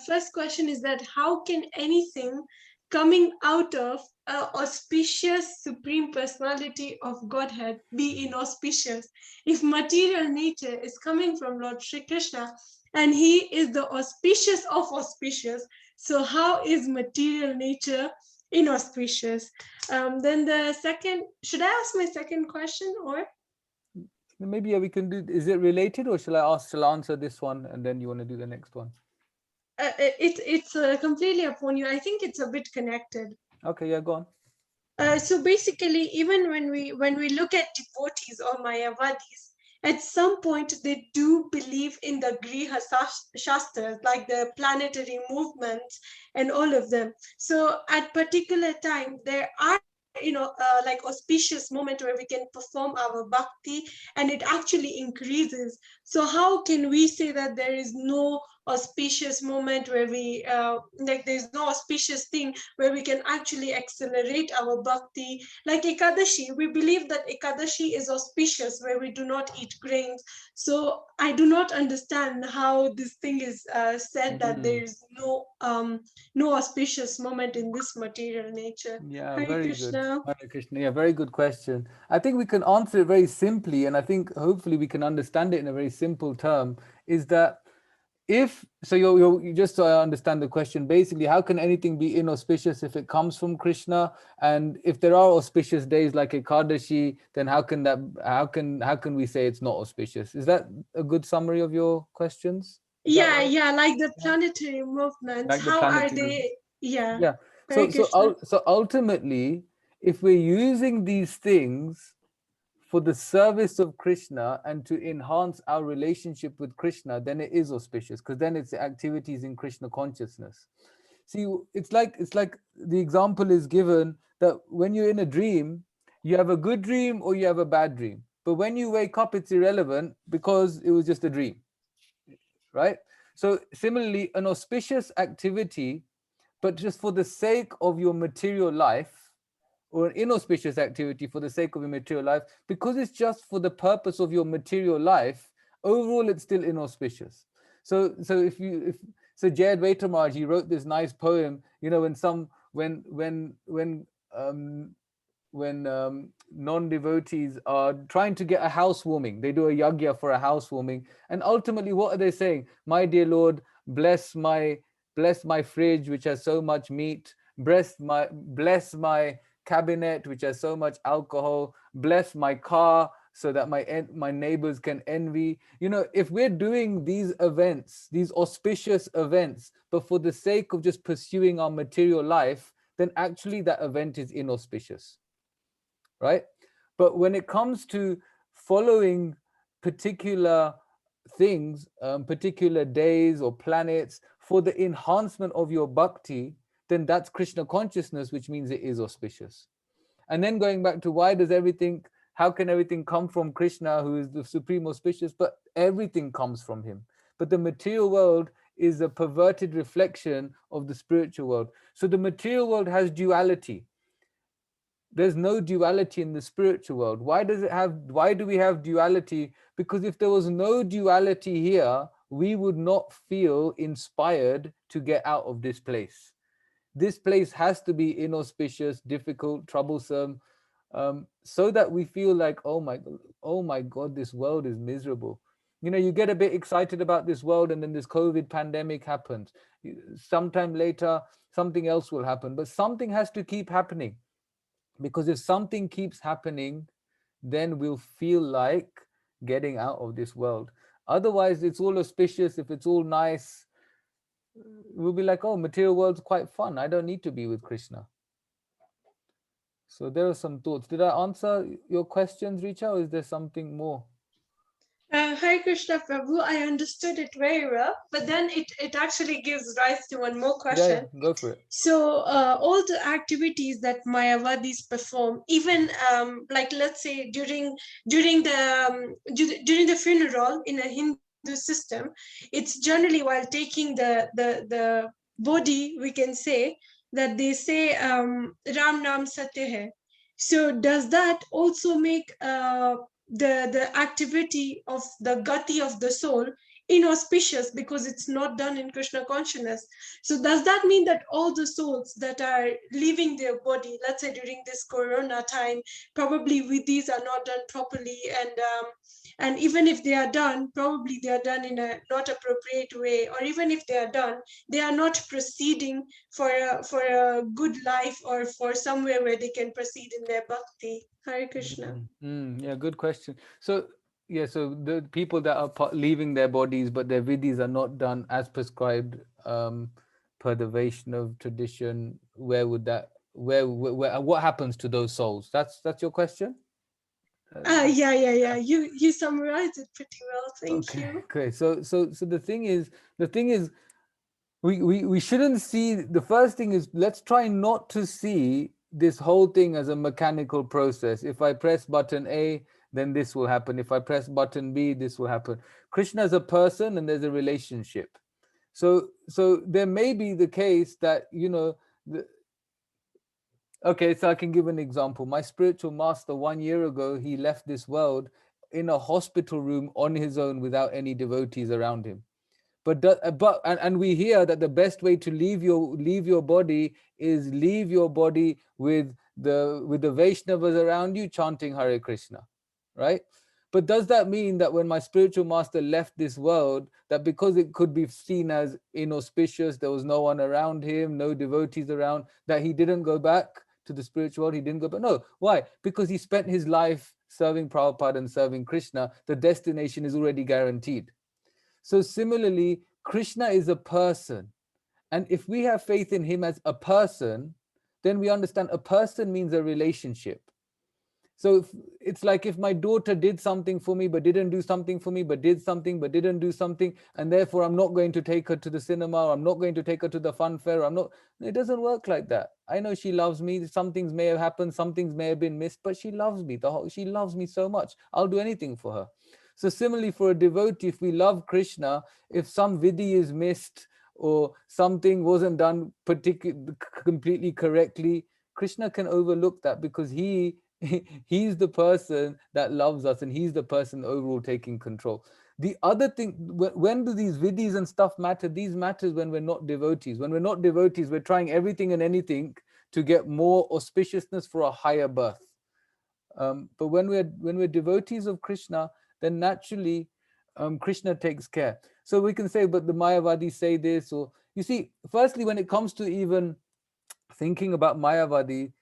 Speaker 8: first question is that how can anything coming out of auspicious Supreme Personality of Godhead be inauspicious? If material nature is coming from Lord Shri Krishna and he is the auspicious of auspicious, so how is material nature inauspicious? Then the second, should I ask my second question or?
Speaker 1: Maybe we can do, is it related or shall I answer this one and then you want to do the next one?
Speaker 8: It's completely upon you. I think it's a bit connected.
Speaker 1: Okay, yeah, go
Speaker 8: on. So basically, even when we look at devotees or Mayavadis, at some point they do believe in the Griha Shastras, like the planetary movements and all of them. So at particular time, there are like auspicious moment where we can perform our bhakti and it actually increases. So how can we say that there is no auspicious moment where we like there's no auspicious thing where we can actually accelerate our bhakti? Like Ekadashi, we believe that Ekadashi is auspicious where we do not eat grains. So I do not understand how this thing is said that there is no auspicious moment in this material nature.
Speaker 1: Yeah,
Speaker 8: Hare
Speaker 1: very
Speaker 8: Krishna.
Speaker 1: good. Hare Krishna. Yeah, very good question. I think we can answer it very simply, and I think hopefully we can understand it in a very simple term, is that you just so I understand the question, basically, how can anything be inauspicious if it comes from Krishna? And if there are auspicious days like Ekadashi, then how can we say it's not auspicious? Is that a good summary of your questions?
Speaker 8: Yeah, like the planetary movements.
Speaker 1: Like the
Speaker 8: how are
Speaker 1: planetary
Speaker 8: they? Yeah.
Speaker 1: Yeah. So ultimately, if we're using these things for the service of Krishna and to enhance our relationship with Krishna, then it is auspicious, because then it's activities in Krishna consciousness. See, it's like the example is given that when you're in a dream, you have a good dream or you have a bad dream. but when you wake up, it's irrelevant because it was just a dream, right? So similarly, an auspicious activity, but just for the sake of your material life, or an inauspicious activity for the sake of your material life, because it's just for the purpose of your material life, overall it's still inauspicious. So so Jayad Vaitamaraj, he wrote this nice poem, you know, when non-devotees are trying to get a housewarming, they do a yagya for a housewarming, and ultimately what are they saying? My dear Lord, bless my fridge which has so much meat, bless my cabinet which has so much alcohol, bless my car so that my neighbors can envy. You know, if we're doing these events, these auspicious events, but for the sake of just pursuing our material life, then actually that event is inauspicious, right? But when it comes to following particular things, particular days or planets for the enhancement of your bhakti, then that's Krishna consciousness, which means it is auspicious. And then going back to how can everything come from Krishna, who is the supreme auspicious? But everything comes from him. But the material world is a perverted reflection of the spiritual world. So the material world has duality. There's no duality in the spiritual world. Why do we have duality? Because if there was no duality here, we would not feel inspired to get out of this place. This place has to be inauspicious, difficult, troublesome, so that we feel like, oh my God, this world is miserable. You know, you get a bit excited about this world, and then this COVID pandemic happens. Sometime later, something else will happen, but something has to keep happening. Because if something keeps happening, then we'll feel like getting out of this world. Otherwise, it's all auspicious. If it's all nice, we'll be like, oh, material world's quite fun. I don't need to be with Krishna. So there are some thoughts. Did I answer your questions, Richa, or is there something more?
Speaker 8: Hare Krishna Prabhu, I understood it very well, but then it actually gives rise to one more question.
Speaker 1: Yeah, go for it.
Speaker 8: So all the activities that Mayavadis perform, even like let's say during the funeral in a Hindu system, it's generally while taking the body, we can say that they say Ram Nam Satya Hai. So does that also make the activity of the gati of the soul inauspicious because it's not done in Krishna consciousness? So does that mean that all the souls that are leaving their body, let's say during this corona time, probably with these are not done properly, and even if they are done, probably they are done in a not appropriate way, or even if they are done, they are not proceeding for a good life or for somewhere where they can proceed in their bhakti. Hare Krishna.
Speaker 1: Yeah, good question. So yeah, so the people that are leaving their bodies, but their vidhis are not done as prescribed per the Vaishnav tradition, where would that? Where? What happens to those souls? That's your question.
Speaker 8: Yeah. You summarized it pretty well. Thank you.
Speaker 1: Okay. So the thing is, we shouldn't see. The first thing is, let's try not to see this whole thing as a mechanical process. If I press button A, then this will happen. If I press button B, this will happen. Krishna is a person, and there's a relationship. So there may be the case that, you know, okay, so I can give an example. My spiritual master, 1 year ago, he left this world in a hospital room on his own without any devotees around him. And we hear that the best way to leave your body is leave your body with the Vaishnavas around you chanting Hare Krishna, right? But does that mean that when my spiritual master left this world, that because it could be seen as inauspicious, there was no one around him, no devotees around, that he didn't go back to the spiritual world? He didn't go back. No. Why? Because he spent his life serving Prabhupada and serving Krishna. The destination is already guaranteed. So similarly, Krishna is a person. And if we have faith in him as a person, then we understand a person means a relationship. So it's like if my daughter did something for me, but didn't do something for me, but did something, but didn't do something, and therefore I'm not going to take her to the cinema, or I'm not going to take her to the fun fair, I'm not. It doesn't work like that. I know she loves me. Some things may have happened, some things may have been missed, but she loves me. She loves me so much. I'll do anything for her. So similarly, for a devotee, if we love Krishna, if some vidhi is missed or something wasn't done completely correctly, Krishna can overlook that, because he's the person that loves us, and he's the person overall taking control. The other thing, when do these vidhis and stuff matter? These matters when we're not devotees. When we're not devotees, we're trying everything and anything to get more auspiciousness for a higher birth. But when we're devotees of Krishna, then naturally Krishna takes care. So we can say, but the Mayavadis say this, or you see, firstly, when it comes to even thinking about Mayavadi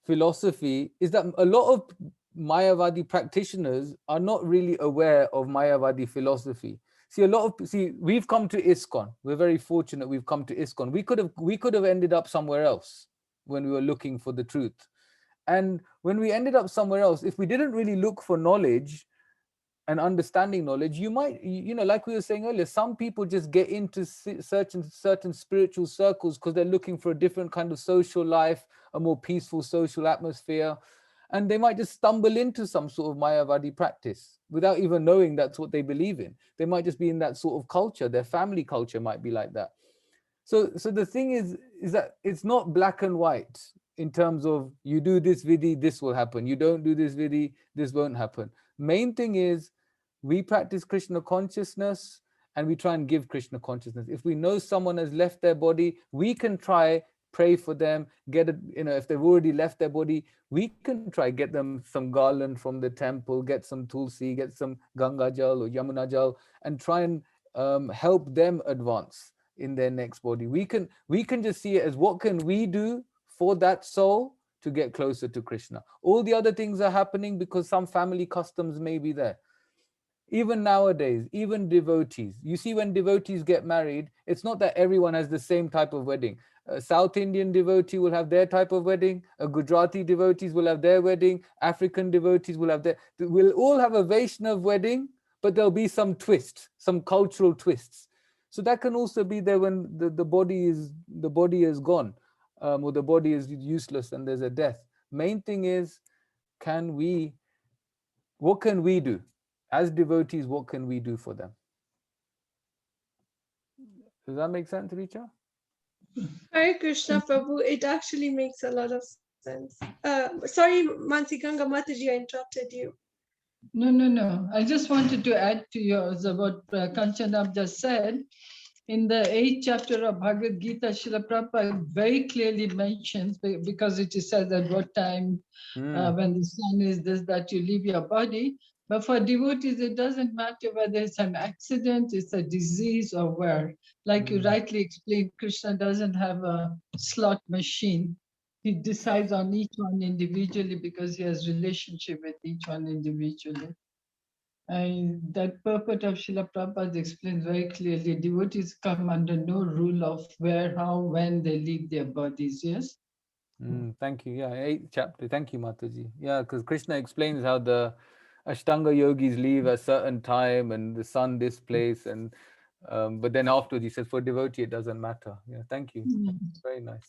Speaker 1: philosophy, is that a lot of Mayavadi practitioners are not really aware of Mayavadi philosophy. We've come to ISKCON. We're very fortunate we've come to ISKCON. We could have ended up somewhere else when we were looking for the truth. And when we ended up somewhere else, if we didn't really look for knowledge and understanding knowledge, you might, like we were saying earlier, some people just get into certain spiritual circles because they're looking for a different kind of social life, a more peaceful social atmosphere, and they might just stumble into some sort of Mayavadi practice without even knowing that's what they believe in. They might just be in that sort of culture. Their family culture might be like that. So the thing is that it's not black and white in terms of you do this vidhi, this will happen. You don't do this vidhi, this won't happen. Main thing is we practice Krishna consciousness and we try and give Krishna consciousness. If we know someone has left their body, we can try pray for them, get it, if they've already left their body, we can try get them some garland from the temple, get some tulsi, get some Ganga Jal or Yamuna Jal, and try and help them advance in their next body. We can just see it as what can we do for that soul to get closer to Krishna. All the other things are happening because some family customs may be there. Even nowadays, even devotees, you see, when devotees get married, it's not that everyone has the same type of wedding. A South Indian devotee will have their type of wedding, a Gujarati devotees will have their wedding, African devotees will have their, we'll all have a Vaishnav wedding, but there'll be some twist, some cultural twists. So that can also be there when the body is gone, or the body is useless and there's a death. Main thing is, what can we do? As devotees, what can we do for them? Does that make sense, Richa?
Speaker 8: Hare Krishna Prabhu, it actually makes a lot of sense. Sorry, Mansi Ganga Mataji, I interrupted you.
Speaker 10: No. I just wanted to add to yours what Kanchanabja said. In the 8th chapter of Bhagavad Gita, Srila Prabhupada very clearly mentions, because it is said at what time, when the sun is this, that you leave your body. But for devotees, it doesn't matter whether it's an accident, it's a disease, or where. Like you rightly explained, Krishna doesn't have a slot machine. He decides on each one individually because he has relationship with each one individually. And that purport of Srila Prabhupada explains very clearly, devotees come under no rule of where, how, when they leave their bodies, yes?
Speaker 1: Thank you. Yeah, 8th chapter. Thank you, Mataji. Yeah, because Krishna explains how the Ashtanga yogis leave at a certain time and the sun this place, and but then afterwards he says for devotee it doesn't matter. Yeah, thank you. Very nice.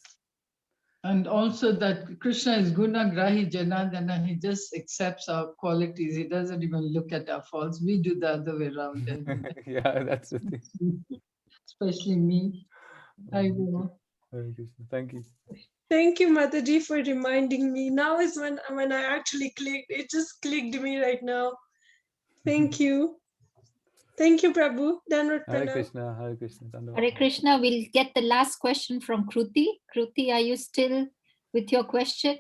Speaker 10: And also that Krishna is Gunagrahi Janardana, he just accepts our qualities. He doesn't even look at our faults. We do the other way around.
Speaker 1: Yeah, that's the thing.
Speaker 10: Especially me. I will.
Speaker 1: Hare Krishna. Thank you.
Speaker 8: Thank you, Mataji, for reminding me. Now is when I actually clicked. It just clicked me right now. Thank you. Thank you, Prabhu. Danvat
Speaker 1: Hare
Speaker 8: Pranam.
Speaker 1: Krishna. Hare Krishna. Dandavat.
Speaker 2: Hare Krishna, we'll get the last question from Kruti. Kruti, are you still with your question?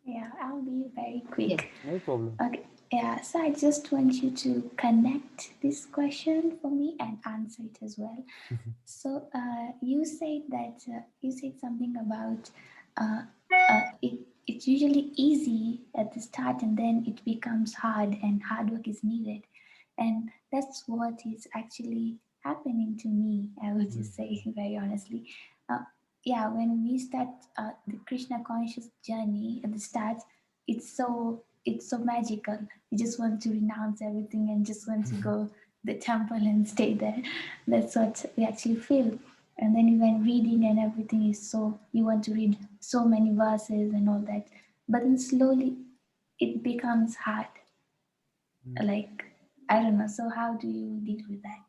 Speaker 7: Yeah, I'll be very quick.
Speaker 2: Yes.
Speaker 1: No problem.
Speaker 7: Okay. Yeah, so I just want you to connect this question for me and answer it as well. So you said that you said something about it's usually easy at the start and then it becomes hard and hard work is needed, and that's what is actually happening to me. I would just say very honestly. Yeah, when we start the Krishna conscious journey at the start, it's so it's so magical. You just want to renounce everything and just want to go to the temple and stay there. That's what we actually feel. And then when reading and everything is so, you want to read so many verses and all that. But then slowly it becomes hard. Like, I don't know. So how do you deal with that?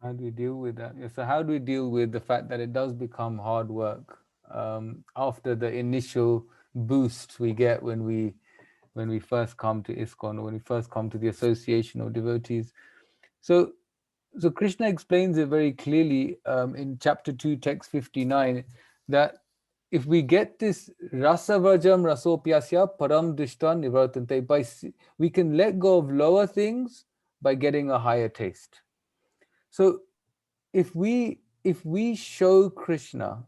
Speaker 1: How do we deal with that? Yeah, so how do we deal with the fact that it does become hard work after the initial boost we get when we first come to ISKCON, or when we first come to the association of devotees? So Krishna explains it very clearly in chapter 2, text 59, that if we get this rasavajam rasopyasya param dishtan nivartante, we can let go of lower things by getting a higher taste. So if we show Krishna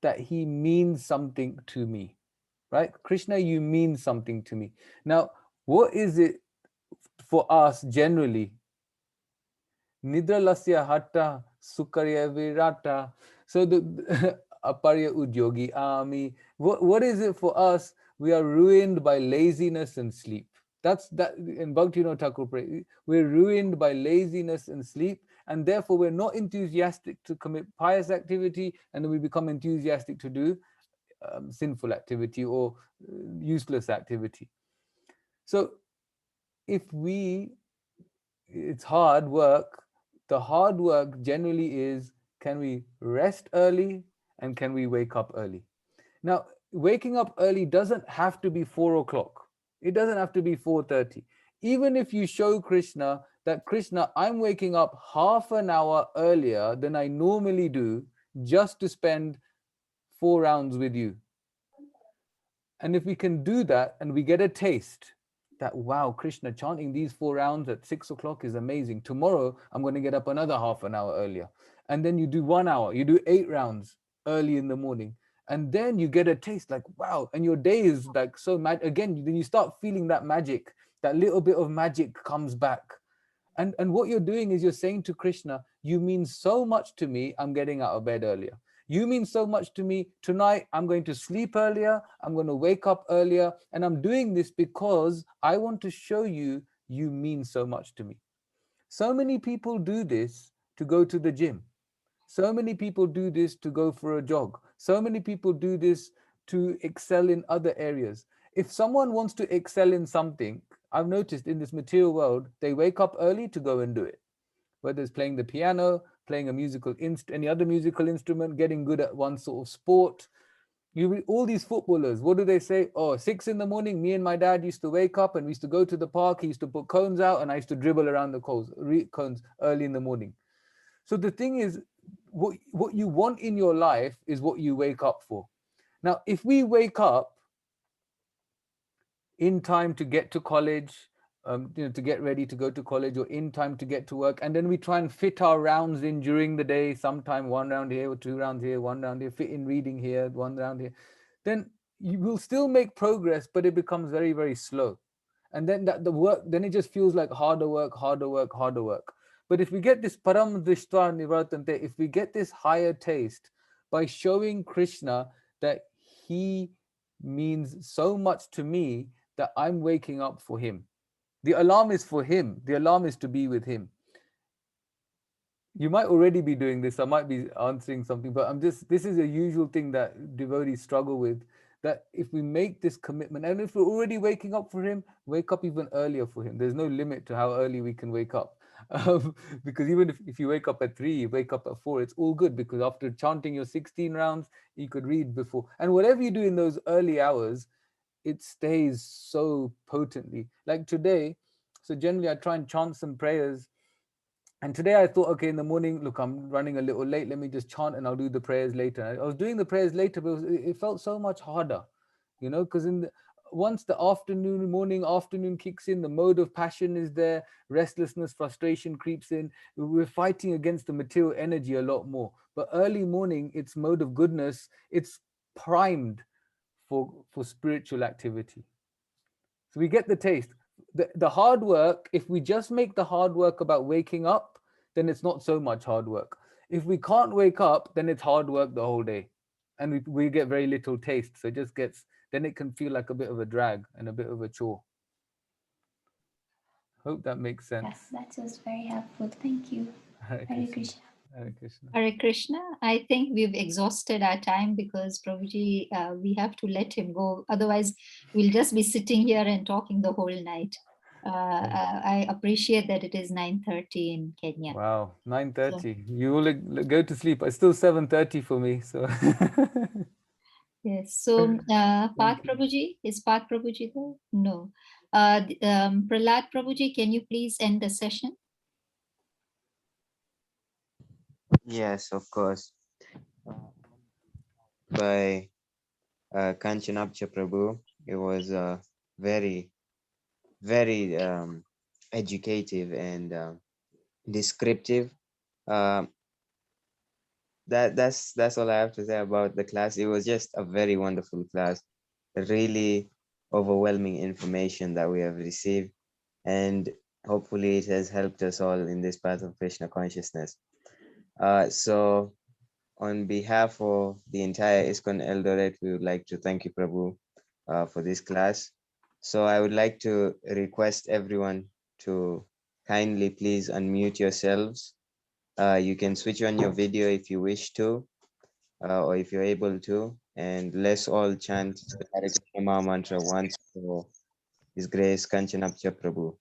Speaker 1: that he means something to me, right? Krishna, you mean something to me. Now, what is it for us generally? Nidra lasya hatta sukarya virata. So the aparya udyogi ami. What is it for us? We are ruined by laziness and sleep. That's that in Bhaktivinoda Thakur pray. We're ruined by laziness and sleep, and therefore we're not enthusiastic to commit pious activity, and then we become enthusiastic to do sinful activity or useless activity. So if it's hard work. The hard work generally is, can we rest early and can we wake up early? Now, waking up early doesn't have to be 4 o'clock. It doesn't have to be 4:30. Even if you show Krishna that, Krishna, I'm waking up half an hour earlier than I normally do just to spend 4 rounds with you. And if we can do that and we get a taste that, wow, Krishna, chanting these 4 rounds at 6 o'clock is amazing. Tomorrow, I'm going to get up another half an hour earlier. And then you do 1 hour, you do 8 rounds early in the morning. And then you get a taste like, wow. And your day is like so mad. Again, then you start feeling that magic, that little bit of magic comes back. And what you're doing is you're saying to Krishna, you mean so much to me, I'm getting out of bed earlier. You mean so much to me, tonight I'm going to sleep earlier, I'm going to wake up earlier, and I'm doing this because I want to show you, you mean so much to me. So many people do this to go to the gym. So many people do this to go for a jog. So many people do this to excel in other areas. If someone wants to excel in something, I've noticed in this material world, they wake up early to go and do it. Whether it's playing the piano, playing a musical any other musical instrument, getting good at one sort of sport. All these footballers, what do they say? Oh, 6 in the morning, me and my dad used to wake up and we used to go to the park. He used to put cones out and I used to dribble around the cones early in the morning. So the thing is, what you want in your life is what you wake up for. Now, if we wake up in time to get to college, to get ready to go to college, or in time to get to work, and then we try and fit our rounds in during the day, sometime 1 round here or 2 rounds here, 1 round here, fit in reading here, 1 round here, then you will still make progress, but it becomes very, very slow. And then then it just feels like harder work, harder work, harder work. But if we get this param drishta nivartante, if we get this higher taste by showing Krishna that he means so much to me, that I'm waking up for him. The alarm is for him. The alarm is to be with him. You might already be doing this. I might be answering something, but this is a usual thing that devotees struggle with, that if we make this commitment, and if we're already waking up for him, wake up even earlier for him. There's no limit to how early we can wake up. Because even if you wake up at 3, you wake up at 4, it's all good, because after chanting your 16 rounds, you could read before. And whatever you do in those early hours, it stays so potently. Like today, so generally I try and chant some prayers. And today I thought, okay, in the morning, look, I'm running a little late. Let me just chant and I'll do the prayers later. I was doing the prayers later, but it felt so much harder, because once the morning, afternoon kicks in, the mode of passion is there, restlessness, frustration creeps in. We're fighting against the material energy a lot more. But early morning, it's mode of goodness. It's primed for spiritual activity. So we get the taste. The hard work, if we just make the hard work about waking up, then it's not so much hard work. If we can't wake up, then it's hard work the whole day. And we get very little taste. So it just gets then it can feel like a bit of a drag and a bit of a chore. Hope that makes sense.
Speaker 7: Yes, that was very helpful. Thank you.
Speaker 1: Hare
Speaker 7: Hare
Speaker 1: Krishna.
Speaker 7: Krishna.
Speaker 1: Hare Krishna.
Speaker 2: Hare Krishna. I think we've exhausted our time because Prabhuji, we have to let him go. Otherwise, we'll just be sitting here and talking the whole night. I appreciate that it is 9:30 in Kenya.
Speaker 1: Wow, 9:30. You will go to sleep. It's still 7:30 for me. So
Speaker 2: Yes. So, Path Prabhuji, is Path Prabhuji there? No. Prahlad Prabhuji, can you please end the session?
Speaker 9: Yes, of course. By Kanchanabja Prabhu, it was very, very educative and descriptive. Um, that's all I have to say about the class. It was just a very wonderful class, really overwhelming information that we have received, and hopefully it has helped us all in this path of Krishna consciousness. So on behalf of the entire ISKCON Eldoret, we would like to thank you, Prabhu, for this class. So I would like to request everyone to kindly please unmute yourselves. You can switch on your video if you wish to, or if you're able to, and let's all chant the Hare Krishna Maha Mantra once for His Grace Kanchanabja Prabhu.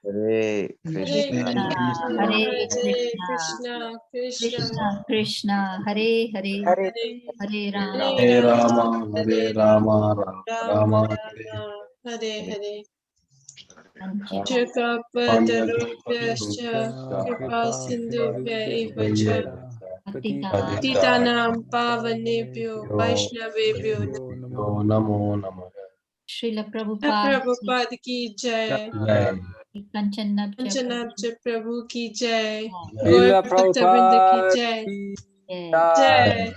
Speaker 9: Hare Krishna,
Speaker 2: Hare
Speaker 8: Hare
Speaker 2: Krishna,
Speaker 8: Krishna, Krishna
Speaker 2: Krishna Krishna, Hare Hare,
Speaker 8: Hare
Speaker 2: Hare Rama,
Speaker 6: Hare Rama, Hare Rama,
Speaker 8: Rama
Speaker 6: Rama
Speaker 8: Rama, Hare Hare.
Speaker 2: Sanchita.
Speaker 8: Jagapadalubhyascha kripa sindhubhya eva cha
Speaker 2: Patita.
Speaker 8: Titanam pavanebhyo Vaishnavebhyo
Speaker 6: Yo Namo Namaha.
Speaker 2: Srila
Speaker 8: Namo
Speaker 2: Prabhupada,
Speaker 8: Prabhupada ki jai.
Speaker 6: Jai.
Speaker 2: Kanchanabja
Speaker 8: Kanchanabja Prabhu ki jai.
Speaker 6: Jai.
Speaker 8: Gaur
Speaker 1: Srila
Speaker 8: Bhakta ki
Speaker 1: Prabhupada
Speaker 8: jai.
Speaker 1: ki
Speaker 2: Jai.
Speaker 8: Jai.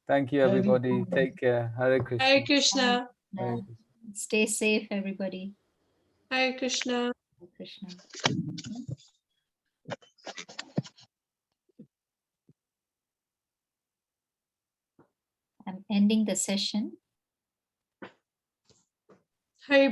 Speaker 1: Thank you, everybody. Take care. Hare Krishna.
Speaker 8: Hare Krishna.
Speaker 1: Hare Krishna.
Speaker 2: Stay safe, everybody.
Speaker 8: Hare Krishna.
Speaker 2: Hare Krishna. I'm ending the session.
Speaker 8: Hare Bol.